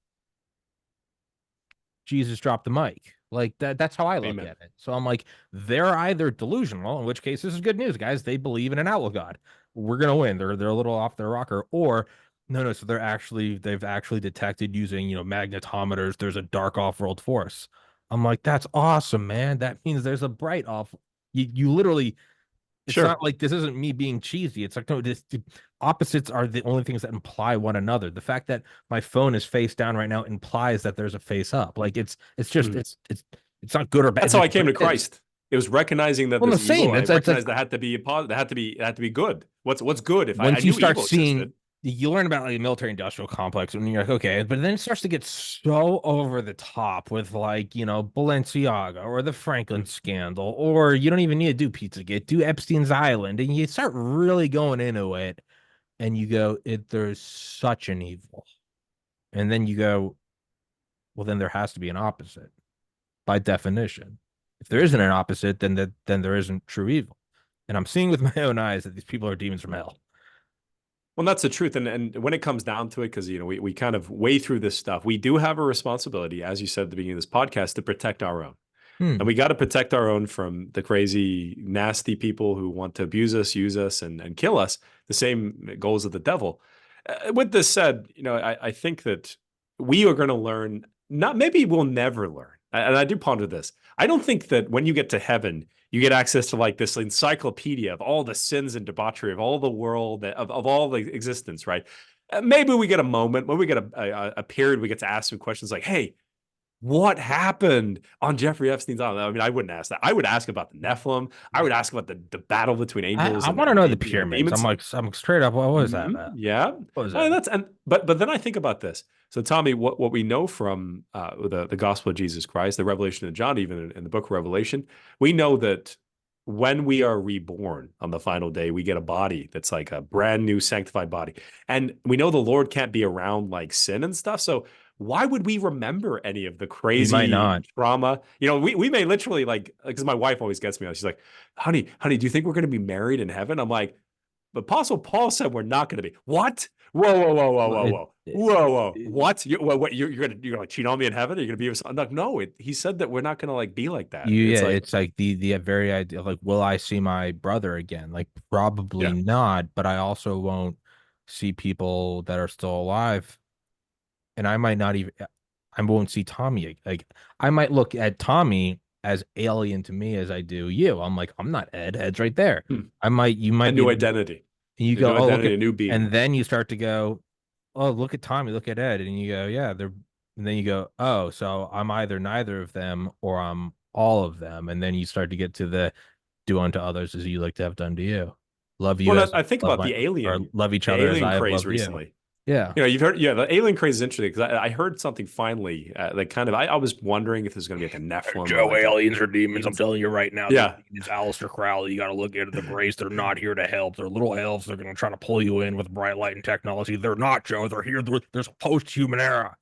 Jesus dropped the mic. Like that's how I look Amen. at it. So I'm like, they're either delusional, in which case this is good news, guys. They believe in an owl god. We're gonna win. They're a little off their rocker. Or no, so they've actually detected using, magnetometers. There's a dark off-world force. I'm like, that's awesome, man. That means there's a bright off. You literally, it's Sure. not like this isn't me being cheesy. It's like, no, the opposites are the only things that imply one another. The fact that my phone is face down right now implies that there's a face up. Like it's just Mhm. it's not good or bad. That's It's how just I came what to it is. Christ. It was recognizing that Well, the there's evil. same. I It's like recognized that had to be a positive. That had to be good. What's good? If I once you knew start evil seeing, existed. you learn about like the military industrial complex and you're like, okay, but then it starts to get so over the top with like, Balenciaga or the Franklin Mm. scandal, or you don't even need to do Pizzagate, do Epstein's Island, and you start really going into it and you go, there's such an evil. And then you go, well, then there has to be an opposite by definition. If there isn't an opposite, then there isn't true evil. And I'm seeing with my own eyes that these people are demons from hell. Well, that's the truth. And when it comes down to it, because we kind of weigh through this stuff, we do have a responsibility, as you said at the beginning of this podcast, to protect our own. And Hmm. we got to protect our own from the crazy, nasty people who want to abuse us, use us, and kill us. The same goals of the devil. With this said, I think that we are going to learn. Not maybe we'll never learn. And I do ponder this. I don't think that when you get to heaven, you get access to like this encyclopedia of all the sins and debauchery of all the world of all the existence, right? Maybe we get a moment, maybe we get a period we get to ask some questions like, "Hey, what happened on Jeffrey Epstein's island?" I mean, I wouldn't ask that. I would ask about the Nephilim. I would ask about the battle between angels I and want to know the and pyramids. demons. I'm straight up. What was that about? Yeah. What was that? But then I think about this. So Tommy, what we know from the gospel of Jesus Christ, the revelation of John, even in the book of Revelation, we know that when we are reborn on the final day, we get a body that's like a brand new sanctified body. And we know the Lord can't be around like sin and stuff. So why would we remember any of the We might crazy not. trauma? We may literally like, because my wife always gets me on. She's like, honey, do you think we're going to be married in heaven? I'm like, but Apostle Paul said we're not going to be. What? Whoa, whoa, whoa, whoa, Well, whoa, whoa, whoa, whoa! What? You're gonna cheat on me in heaven? Are you gonna be with? Like, no. He said that we're not gonna like be like that. yeah, It's like, it's like the very idea of like, will I see my brother again? Like, probably yeah, not, but I also won't see people that are still alive, and I might not even, I won't see Tommy. Like, I might look at Tommy as alien to me as I do you. I'm like, I'm not Ed. Ed's right there. hmm. You A might be, new and identity, you a go, new oh, look identity, at, a new being. and then you start to go, oh, look at Tommy, look at Ed, and you go, yeah, and then you go, oh, so I'm either neither of them or I'm all of them, and then you start to get to the do unto others as you like to have done to you, love you Well, as I think love about my, or love each the other as alien I have craze loved you. recently. Yeah. You've heard, yeah, the alien craze is interesting because I heard something finally, like kind of, I was wondering if there's going to be like a Nephilim or Joe, like aliens are demons. I'm demons. telling you right now, these Yeah. demons, Aleister Crowley, you got to look into the brace. They're not here to help. They're little elves. They're going to try to pull you in with bright light and technology. They're not, Joe. They're here. There's a post-human era.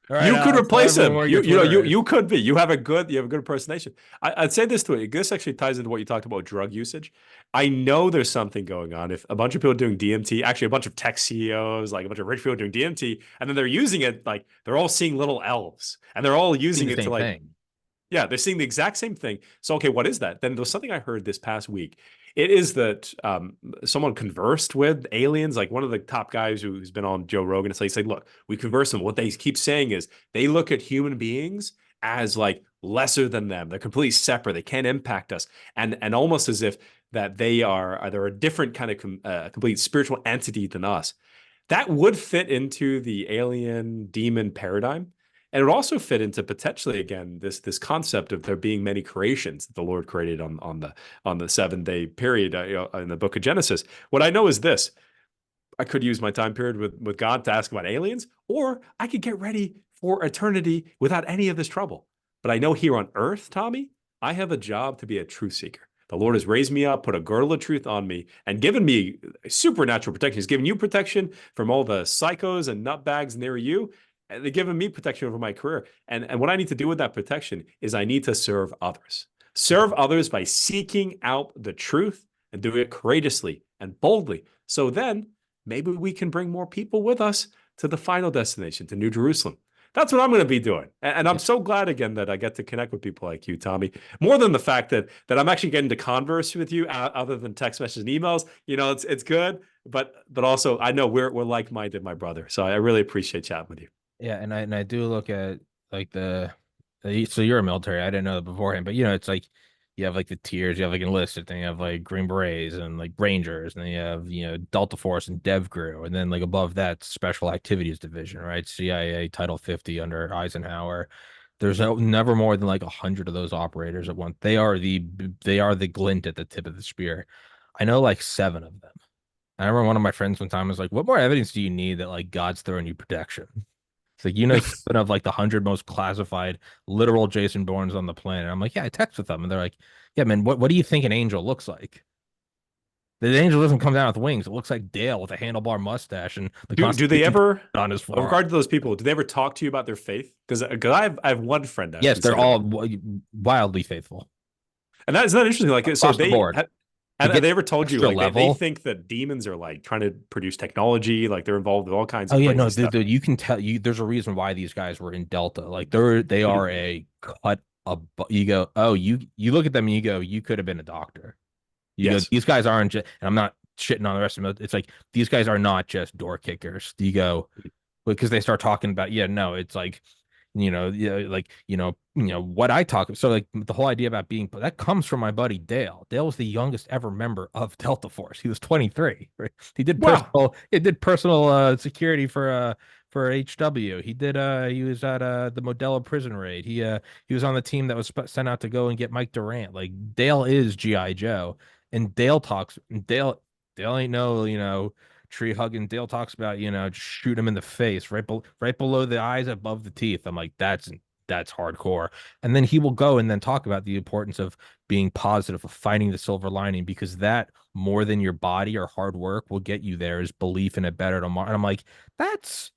All right, You could Alex, tell replace everyone him. where your Twitter is. You could be. You have a good impersonation. I'd say this to it. This actually ties into what you talked about drug usage. I know there's something going on. If a bunch of people are doing DMT, actually a bunch of tech CEOs, like a bunch of rich people doing DMT, and then they're using it, like they're all seeing little elves, and they're all Seeing using the it to same like, thing. yeah, they're seeing the exact same thing. So, okay, what is that? Then there was something I heard this past week. It is that someone conversed with aliens, like one of the top guys who's been on Joe Rogan. So he said, look, we converse them. What they keep saying is they look at human beings as like lesser than them. They're completely separate. They can't impact us. And almost as if that they're a different kind of complete spiritual entity than us. That would fit into the alien demon paradigm. And it would also fit into potentially again this concept of there being many creations that the Lord created on the 7 day period in the book of Genesis. What I know is this: I could use my time period with God to ask about aliens, or I could get ready for eternity without any of this trouble. But I know here on earth, Tommy, I have a job to be a truth seeker. The Lord has raised me up, put a girdle of truth on me, and given me supernatural protection. He's given you protection from all the psychos and nutbags near you. And they've given me protection over my career. And what I need to do with that protection is I need to serve others. Serve others by seeking out the truth and doing it courageously and boldly. So then maybe we can bring more people with us to the final destination, to New Jerusalem. That's what I'm going to be doing. And I'm so glad again that I get to connect with people like you, Tommy. More than the fact that I'm actually getting to converse with you other than text messages and emails. It's good, but also I know we're like-minded, my brother. So I really appreciate chatting with you. Yeah, and I do look at like so you're a military. I didn't know that beforehand, but it's like you have like the tiers, you have like enlisted, then you have like Green Berets and like Rangers, and then you have Delta Force and DevGru, and then like above that Special Activities Division, right? CIA Title 50 under Eisenhower. There's never more than like 100 of those operators at once. They are the glint at the tip of the spear. I know like seven of them. I remember one of my friends one time was like, "What more evidence do you need that like God's throwing you protection?" It's like, seven of like the 100 most classified literal Jason Bournes on the planet. I'm like, yeah, I text with them. And they're like, yeah, man, what do you think an angel looks like? The angel doesn't come down with wings. It looks like Dale with a handlebar mustache and the Do they Constitution ever, on his with forearm. regard to those people, do they ever talk to you about their faith? Because I have one friend I Yes, they're consider all one, wildly faithful and that is not interesting. Like, so across the board. To have get they ever told you extra like they level. think that demons are like trying to produce technology, like they're involved with all kinds Oh of yeah, crazy no, stuff? you can tell there's a reason why these guys were in Delta. Like they are a cut above. You go, oh, you look at them and you go, you could have been a doctor. You go, Yes. these guys aren't just, and I'm not shitting on the rest of them. It's like these guys are not just door kickers. You go because they start talking about, yeah, no, it's like, yeah, like, what I talk. So like the whole idea about being that comes from my buddy Dale. Dale was the youngest ever member of Delta Force. He was 23. Right? Wow. He did personal security for HW. He was at the Modelo prison raid. He was on the team that was sent out to go and get Mike Durant. Like Dale is GI Joe. And Dale ain't no, tree hugging. Dale talks about, just shoot him in the face, right below the eyes, above the teeth. I'm like, that's hardcore. And then he will go and then talk about the importance of being positive, of finding the silver lining, because that more than your body or hard work will get you there is belief in a better tomorrow. And I'm like, that's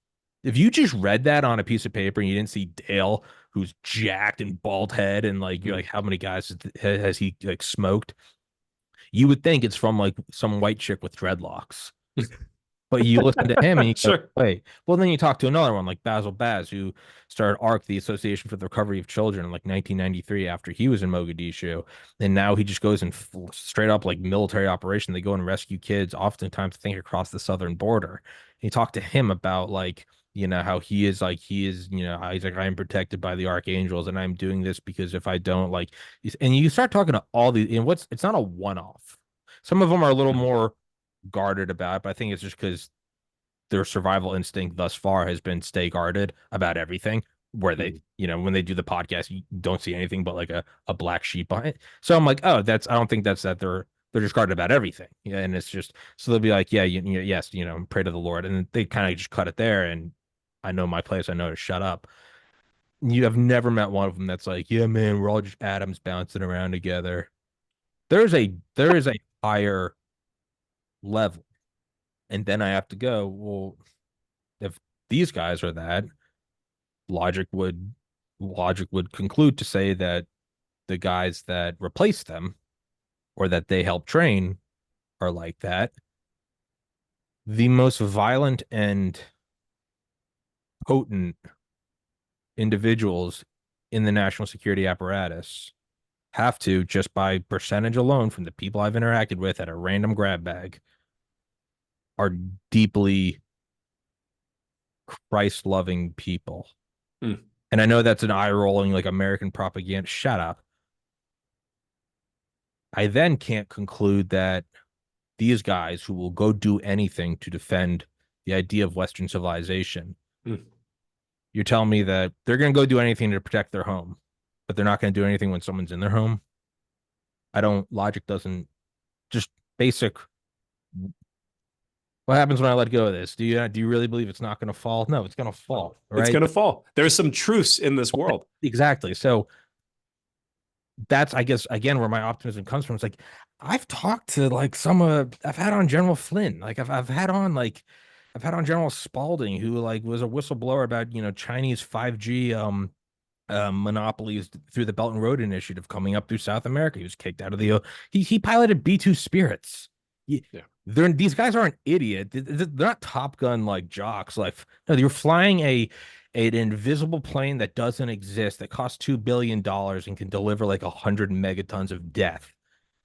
if you just read that on a piece of paper and you didn't see Dale, who's jacked and bald head, and like you're like, how many guys has he like smoked? You would think it's from like some white chick with dreadlocks. But you listen to him and you go, Sure. wait. Well, then you talk to another one like Basil Baz, who started ARC, the Association for the Recovery of Children, in like 1993 after he was in Mogadishu. And now he just goes in straight up like military operation. They go and rescue kids, oftentimes, I think, across the southern border. And you talk to him about like, how he's like, I'm protected by the archangels and I'm doing this because if I don't, like, and you start talking to all these, and it's not a one off. Some of them are a little more guarded about it, but I think it's just because their survival instinct thus far has been stay guarded about everything. Where they, when they do the podcast, you don't see anything but like a black sheep on it. So I'm like, oh, I don't think that's that they're just guarded about everything. Yeah. And it's just, so they'll be like, yeah, yes, pray to the Lord. And they kind of just cut it there. And I know my place. I know to shut up. You have never met one of them that's like, yeah, man, we're all just atoms bouncing around together. There is a higher level. And then I have to go, well, if these guys are that, logic would logic would conclude to say that the guys that replace them or that they help train are like that. The most violent and potent individuals in the national security apparatus have to, just by percentage alone from the people I've interacted with at a random grab bag, are deeply Christ loving people. Hmm. And I know that's an eye rolling, like American propaganda. Shut up. I then can't conclude that these guys who will go do anything to defend the idea of Western civilization, Hmm. you're telling me that they're going to go do anything to protect their home, but they're not going to do anything when someone's in their home. Logic doesn't, just basic What happens when I let go of this? Do you really believe it's not going to fall? No, it's going to fall, It's right? going to fall. There's some truths in this world. Exactly. So that's, I guess, again, where my optimism comes from. It's like I've talked to like I've had on General Flynn, like I've had on General Spalding, who like was a whistleblower about Chinese 5G monopolies through the Belt and Road Initiative coming up through South America. He was kicked out of the he piloted B2 Spirits. Yeah, These guys aren't idiot. They're not Top Gun like jocks. Like no, you're flying an invisible plane that doesn't exist that costs $2 billion and can deliver like 100 megatons of death.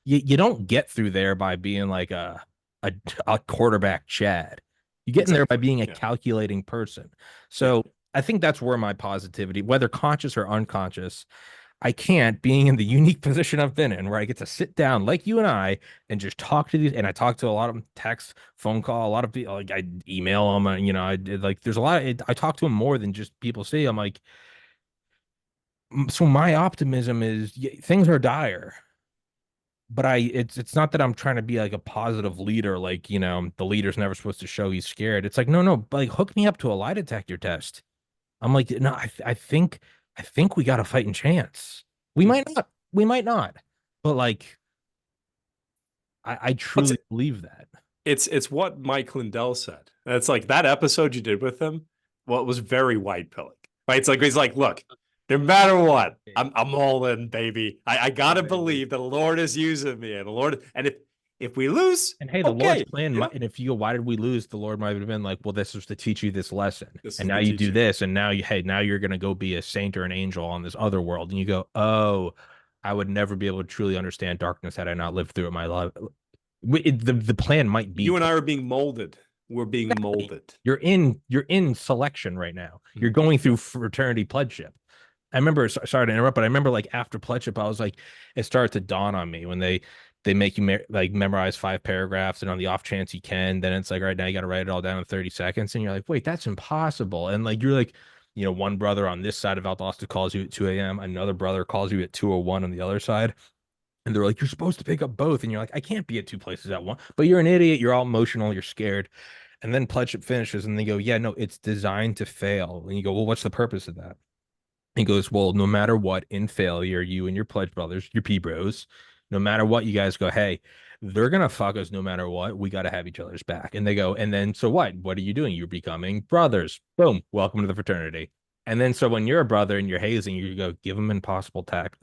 You don't get through there by being like a, a quarterback Chad. You get in there by exactly. being a Yeah, calculating person. yeah. So I think that's where my positivity, whether conscious or unconscious, I can't, being in the unique position I've been in, where I get to sit down like you and I and just talk to these. And I talk to a lot of them, text, phone call, a lot of people. Like I email them. I did like there's a lot. I talk to them more than just people see. I'm like, so my optimism is things are dire, but it's not that I'm trying to be like a positive leader. Like the leader's never supposed to show he's scared. It's like no, like hook me up to a lie detector test. I'm like, no, I think we got a fighting chance. We Hmm. might not. We might not. But like, I What's truly believe that. it's what Mike Lindell said. It's like that episode you did with him. Well, it was very white pilling. Right? It's like he's like, look, no matter what, I'm all in, baby. I gotta believe the Lord is using me, and the Lord, and if we lose, And hey, the Lord's okay, plan you know, and if you go, why did we lose? The Lord might have been like, well, this was to teach you this lesson. this And is now the you do teaching. this. And now now you're going to go be a saint or an angel on this other world. And you go, oh, I would never be able to truly understand darkness had I not lived through it my life. The plan might be You and I are being molded. We're being molded. you're in selection right now. You're Hmm. going through Yeah. fraternity pledgeship. I remember, sorry to interrupt, but I remember like after pledgeship, I was like, it started to dawn on me when they make you like memorize 5 paragraphs, and on the off chance you can, then it's like, all right, now you got to write it all down in 30 seconds, and you're like, wait, that's impossible. And like you're like, one brother on this side of Valdosta calls you at 2 a.m., another brother calls you at 2:01 on the other side. And they're like, you're supposed to pick up both. And you're like, I can't be at two places at once. But you're an idiot. You're all emotional. You're scared. And then pledgeship finishes and they go, yeah, no, it's designed to fail. And you go, well, what's the purpose of that? He goes, well, no matter what, in failure, you and your pledge brothers, your P bros, no matter what, you guys go, hey, they're gonna fuck us no matter what. We got to have each other's back. And they go, and then so what? What are you doing? You're becoming brothers. Boom. Welcome to the fraternity. And then so when you're a brother and you're hazing, you go give them impossible tax.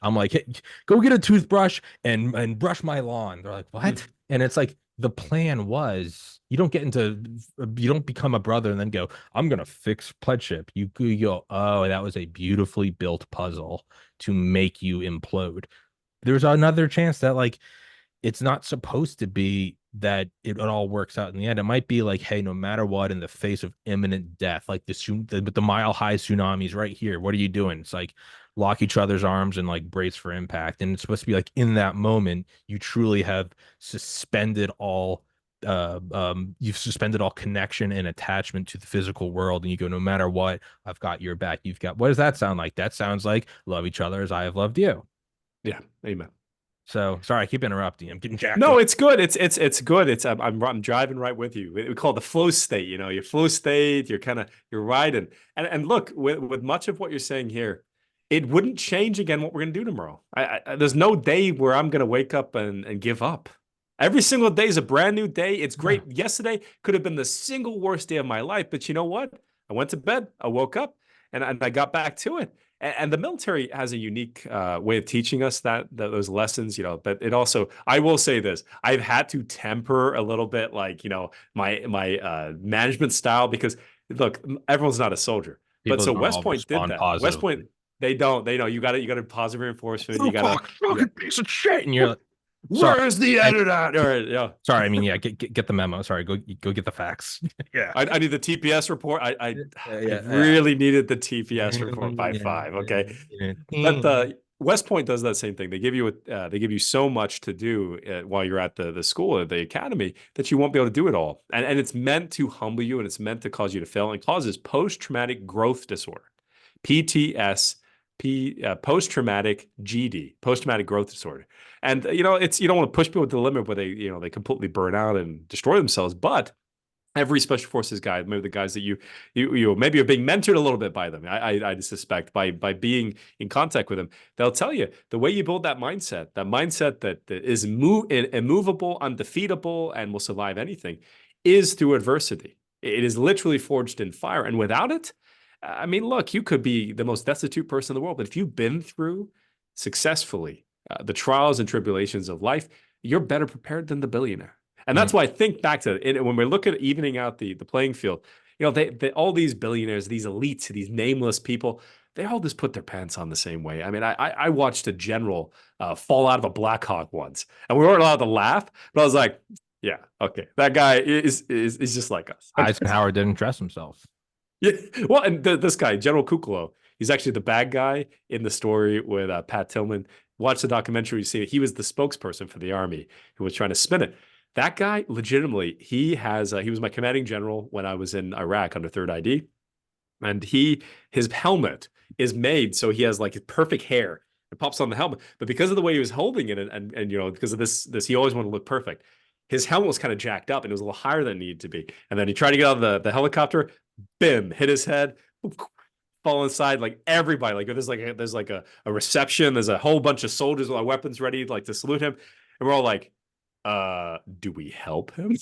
I'm like, hey, go get a toothbrush and brush my lawn. They're like, what? And it's like the plan was you don't become a brother and then go, I'm gonna fix pledgeship. You go, oh, that was a beautifully built puzzle to make you implode. There's another chance that like it's not supposed to be that it all works out in the end. It might be like, hey, no matter what, in the face of imminent death, like the mile high tsunamis right here. What are you doing? It's like lock each other's arms and like brace for impact. And it's supposed to be like in that moment, you truly have suspended all you've suspended all connection and attachment to the physical world, and you go, no matter what, I've got your back. You've got, what does that sound like? That sounds like love each other as I have loved you. Yeah. Amen. So sorry, I keep interrupting. I'm getting jacked No, up. it's good. It's good. I'm driving right with you. We call it the flow state. You know, your flow state. You're riding. And look, with much of what you're saying here, it wouldn't change again what we're gonna do tomorrow. There's no day where I'm gonna wake up and give up. Every single day is a brand new day. It's Yeah. great. Yesterday could have been the single worst day of my life, but you know what? I went to bed. I woke up, and I got back to it. And the military has a unique way of teaching us that those lessons, you know. But it also, I will say this: I've had to temper a little bit, like my management style, because look, everyone's not a soldier. But People so don't West all Point did respond that. West Point, positively. they don't. They know you got to positive reinforcement. Oh, You got to fuck, you fucking piece of shit. And you're got. like, sorry. Where's the I, edit at? All right, yeah. sorry. I mean, yeah, get the memo. Sorry. Go get the facts. Yeah. I need the TPS report. I Yeah. really needed the TPS report by five. Okay, but the West Point does that same thing. They give you so much to do while you're at the school or the academy that you won't be able to do it all. And it's meant to humble you and it's meant to cause you to fail and causes post traumatic growth disorder, PTSD. post-traumatic GD, post-traumatic growth disorder. And it's you don't want to push people to the limit where they completely burn out and destroy themselves, but every special forces guy, maybe the guys that you maybe are being mentored a little bit by them. I suspect by being in contact with them, they'll tell you the way you build that mindset that is immovable, undefeatable, and will survive anything, is through adversity. It is literally forged in fire, and without it, I mean, look, you could be the most destitute person in the world, but if you've been through successfully the trials and tribulations of life, you're better prepared than the billionaire. And that's why I think back to it, when we look at evening out the playing field, they all these billionaires, these elites, these nameless people, they all just put their pants on the same way. I mean, I watched a general fall out of a Black Hawk once, and we weren't allowed to laugh, but I was like, yeah, okay, that guy is just like us. Eisenhower didn't dress himself. Yeah, well, and this guy, General Kuklo, he's actually the bad guy in the story with Pat Tillman. Watch the documentary, you see he was the spokesperson for the army who was trying to spin it. That guy, legitimately, he was my commanding general when I was in Iraq under Third ID, and his helmet is made so he has like perfect hair. It pops on the helmet, but because of the way he was holding it, and because of this he always wanted to look perfect. His helmet was kind of jacked up, and it was a little higher than it needed to be. And then he tried to get out of the helicopter, bim, hit his head, fall inside. Like everybody, like there's like a reception. There's a whole bunch of soldiers with our weapons ready, like to salute him, and we're all like, do we help him?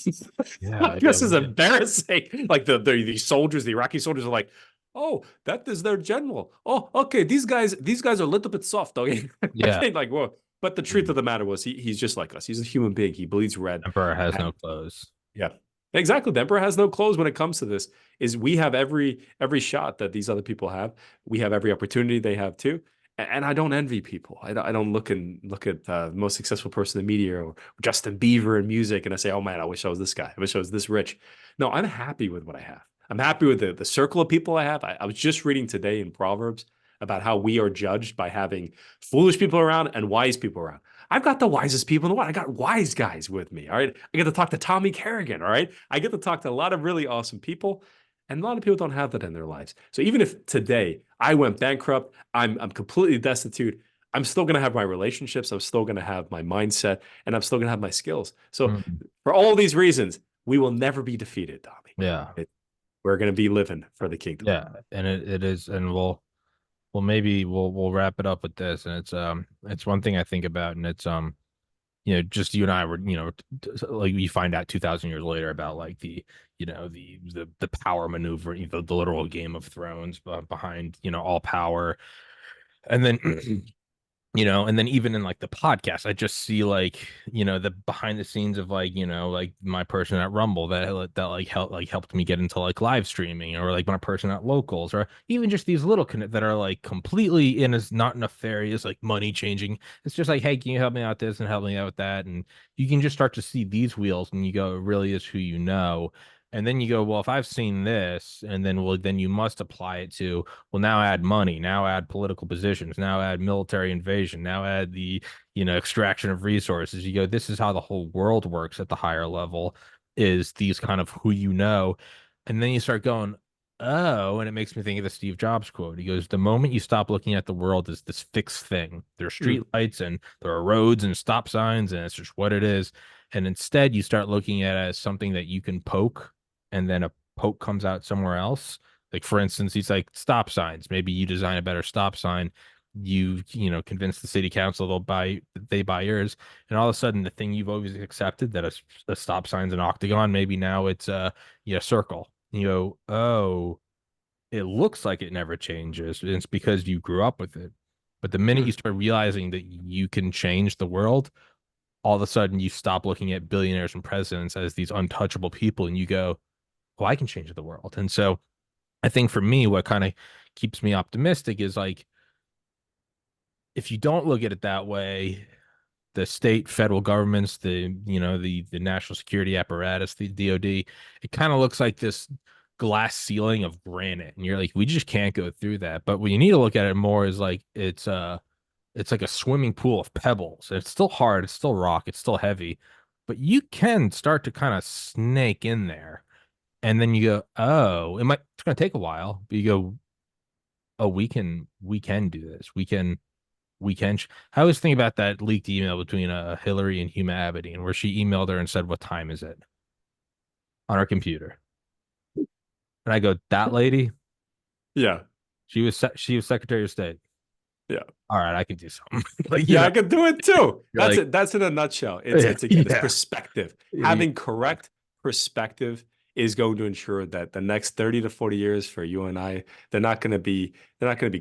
Yeah, This is embarrassing. Like the soldiers, the Iraqi soldiers are like, oh, that is their general. Oh, okay, these guys are a little bit soft, okay? yeah. Okay, like, whoa. But the truth of the matter was he's just like us. He's a human being. He bleeds red. Emperor has And no clothes. yeah, exactly. The emperor has no clothes when it comes to this. Is we have every shot that these other people have. We have every opportunity they have too. And I don't envy people. I don't look at the most successful person in the media or Justin Bieber in music, and I say, oh man, I wish I was this guy. I wish I was this rich. No, I'm happy with what I have. I'm happy with the circle of people I have. I was just reading today in Proverbs about how we are judged by having foolish people around and wise people around. I've got the wisest people in the world. I got wise guys with me. All right. I get to talk to Tommy Carrigan. All right. I get to talk to a lot of really awesome people. And a lot of people don't have that in their lives. So even if today I went bankrupt, I'm completely destitute, I'm still going to have my relationships. I'm still going to have my mindset, and I'm still going to have my skills. So for all these reasons, we will never be defeated, Tommy. Yeah. We're going to be living for the kingdom. Yeah. And it is, and maybe we'll wrap it up with this. And it's one thing I think about, and it's just you and I were, like you find out 2,000 years later about like the power maneuver, the literal Game of Thrones behind, all power. And then, and then even in like the podcast, I just see like, the behind the scenes of like, like my person at Rumble that helped me get into like live streaming, or like my person at Locals, or even just these little that are like completely not nefarious, like money changing. It's just like, hey, can you help me out this and help me out with that? And you can just start to see these wheels, and you go, it really is who you know. And then you go, well, if I've seen this, and then you must apply it to, well, now add money, now add political positions, now add military invasion, now add the, extraction of resources. You go, this is how the whole world works at the higher level, is these kind of who you know. And then you start going, oh, and it makes me think of the Steve Jobs quote. He goes, the moment you stop looking at the world as this fixed thing, there are street lights and there are roads and stop signs, and it's just what it is. And instead you start looking at it as something that you can poke, and then a poke comes out somewhere else. Like, for instance, he's like, stop signs. Maybe you design a better stop sign. You convince the city council they buy yours. And all of a sudden, the thing you've always accepted, that a stop sign's an octagon, maybe now it's a circle. You go, oh, it looks like it never changes. It's because you grew up with it. But the minute you start realizing that you can change the world, all of a sudden you stop looking at billionaires and presidents as these untouchable people, and you go, oh, I can change the world. And so I think for me, what kind of keeps me optimistic is like, if you don't look at it that way, the state, federal governments, the national security apparatus, the DOD, it kind of looks like this glass ceiling of granite. And you're like, we just can't go through that. But what you need to look at it more is like, it's like a swimming pool of pebbles. It's still hard, it's still rock, it's still heavy, but you can start to kind of snake in there. And then you go, oh, it's going to take a while. But you go, oh, we can do this. I was thinking about that leaked email between Hillary and Huma Abedin, where she emailed her and said, "What time is it?" on her computer. And I go, "That lady, Yeah. she was Secretary of State. Yeah. All right, I can do something." Like, Yeah, I could do it too. you're That's like, it. That's in a nutshell. yeah, It's again, it's yeah. perspective. Yeah. Having correct perspective is going to ensure that the next 30 to 40 years for you and I, they're not going to be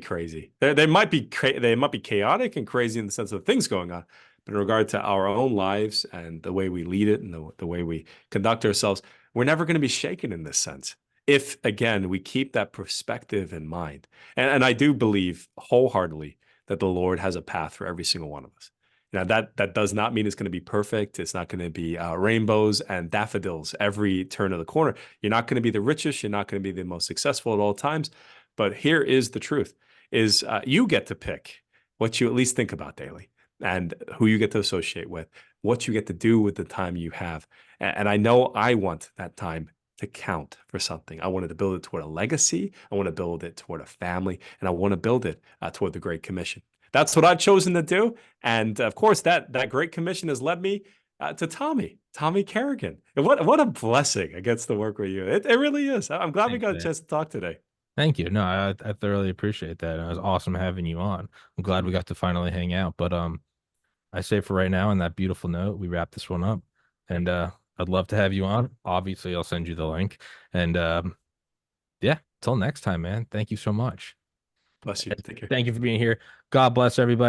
crazy. They might be they might be chaotic and crazy in the sense of things going on, but in regard to our own lives and the way we lead it and the way we conduct ourselves, we're never going to be shaken in this sense. If again, we keep that perspective in mind. And I do believe wholeheartedly that the Lord has a path for every single one of us. Now that does not mean it's going to be perfect. It's not going to be rainbows and daffodils every turn of the corner. You're not going to be the richest. You're not going to be the most successful at all times. But here is the truth: is you get to pick what you at least think about daily, and who you get to associate with, what you get to do with the time you have. And I know I want that time to count for something. I wanted to build it toward a legacy. I want to build it toward a family, and I want to build it toward the Great Commission. That's what I've chosen to do, and of course, that Great Commission has led me to Tommy Carrigan. And what a blessing against the work with you. It really is. I'm glad we Thanks, got a man. chance to talk today. Thank you. No, I thoroughly appreciate that. It was awesome having you on. I'm glad we got to finally hang out. But I say for right now, on that beautiful note, we wrap this one up. And I'd love to have you on. Obviously, I'll send you the link. And yeah, till next time, man. Thank you so much. Bless you. Take care. Thank you for being here. God bless everybody.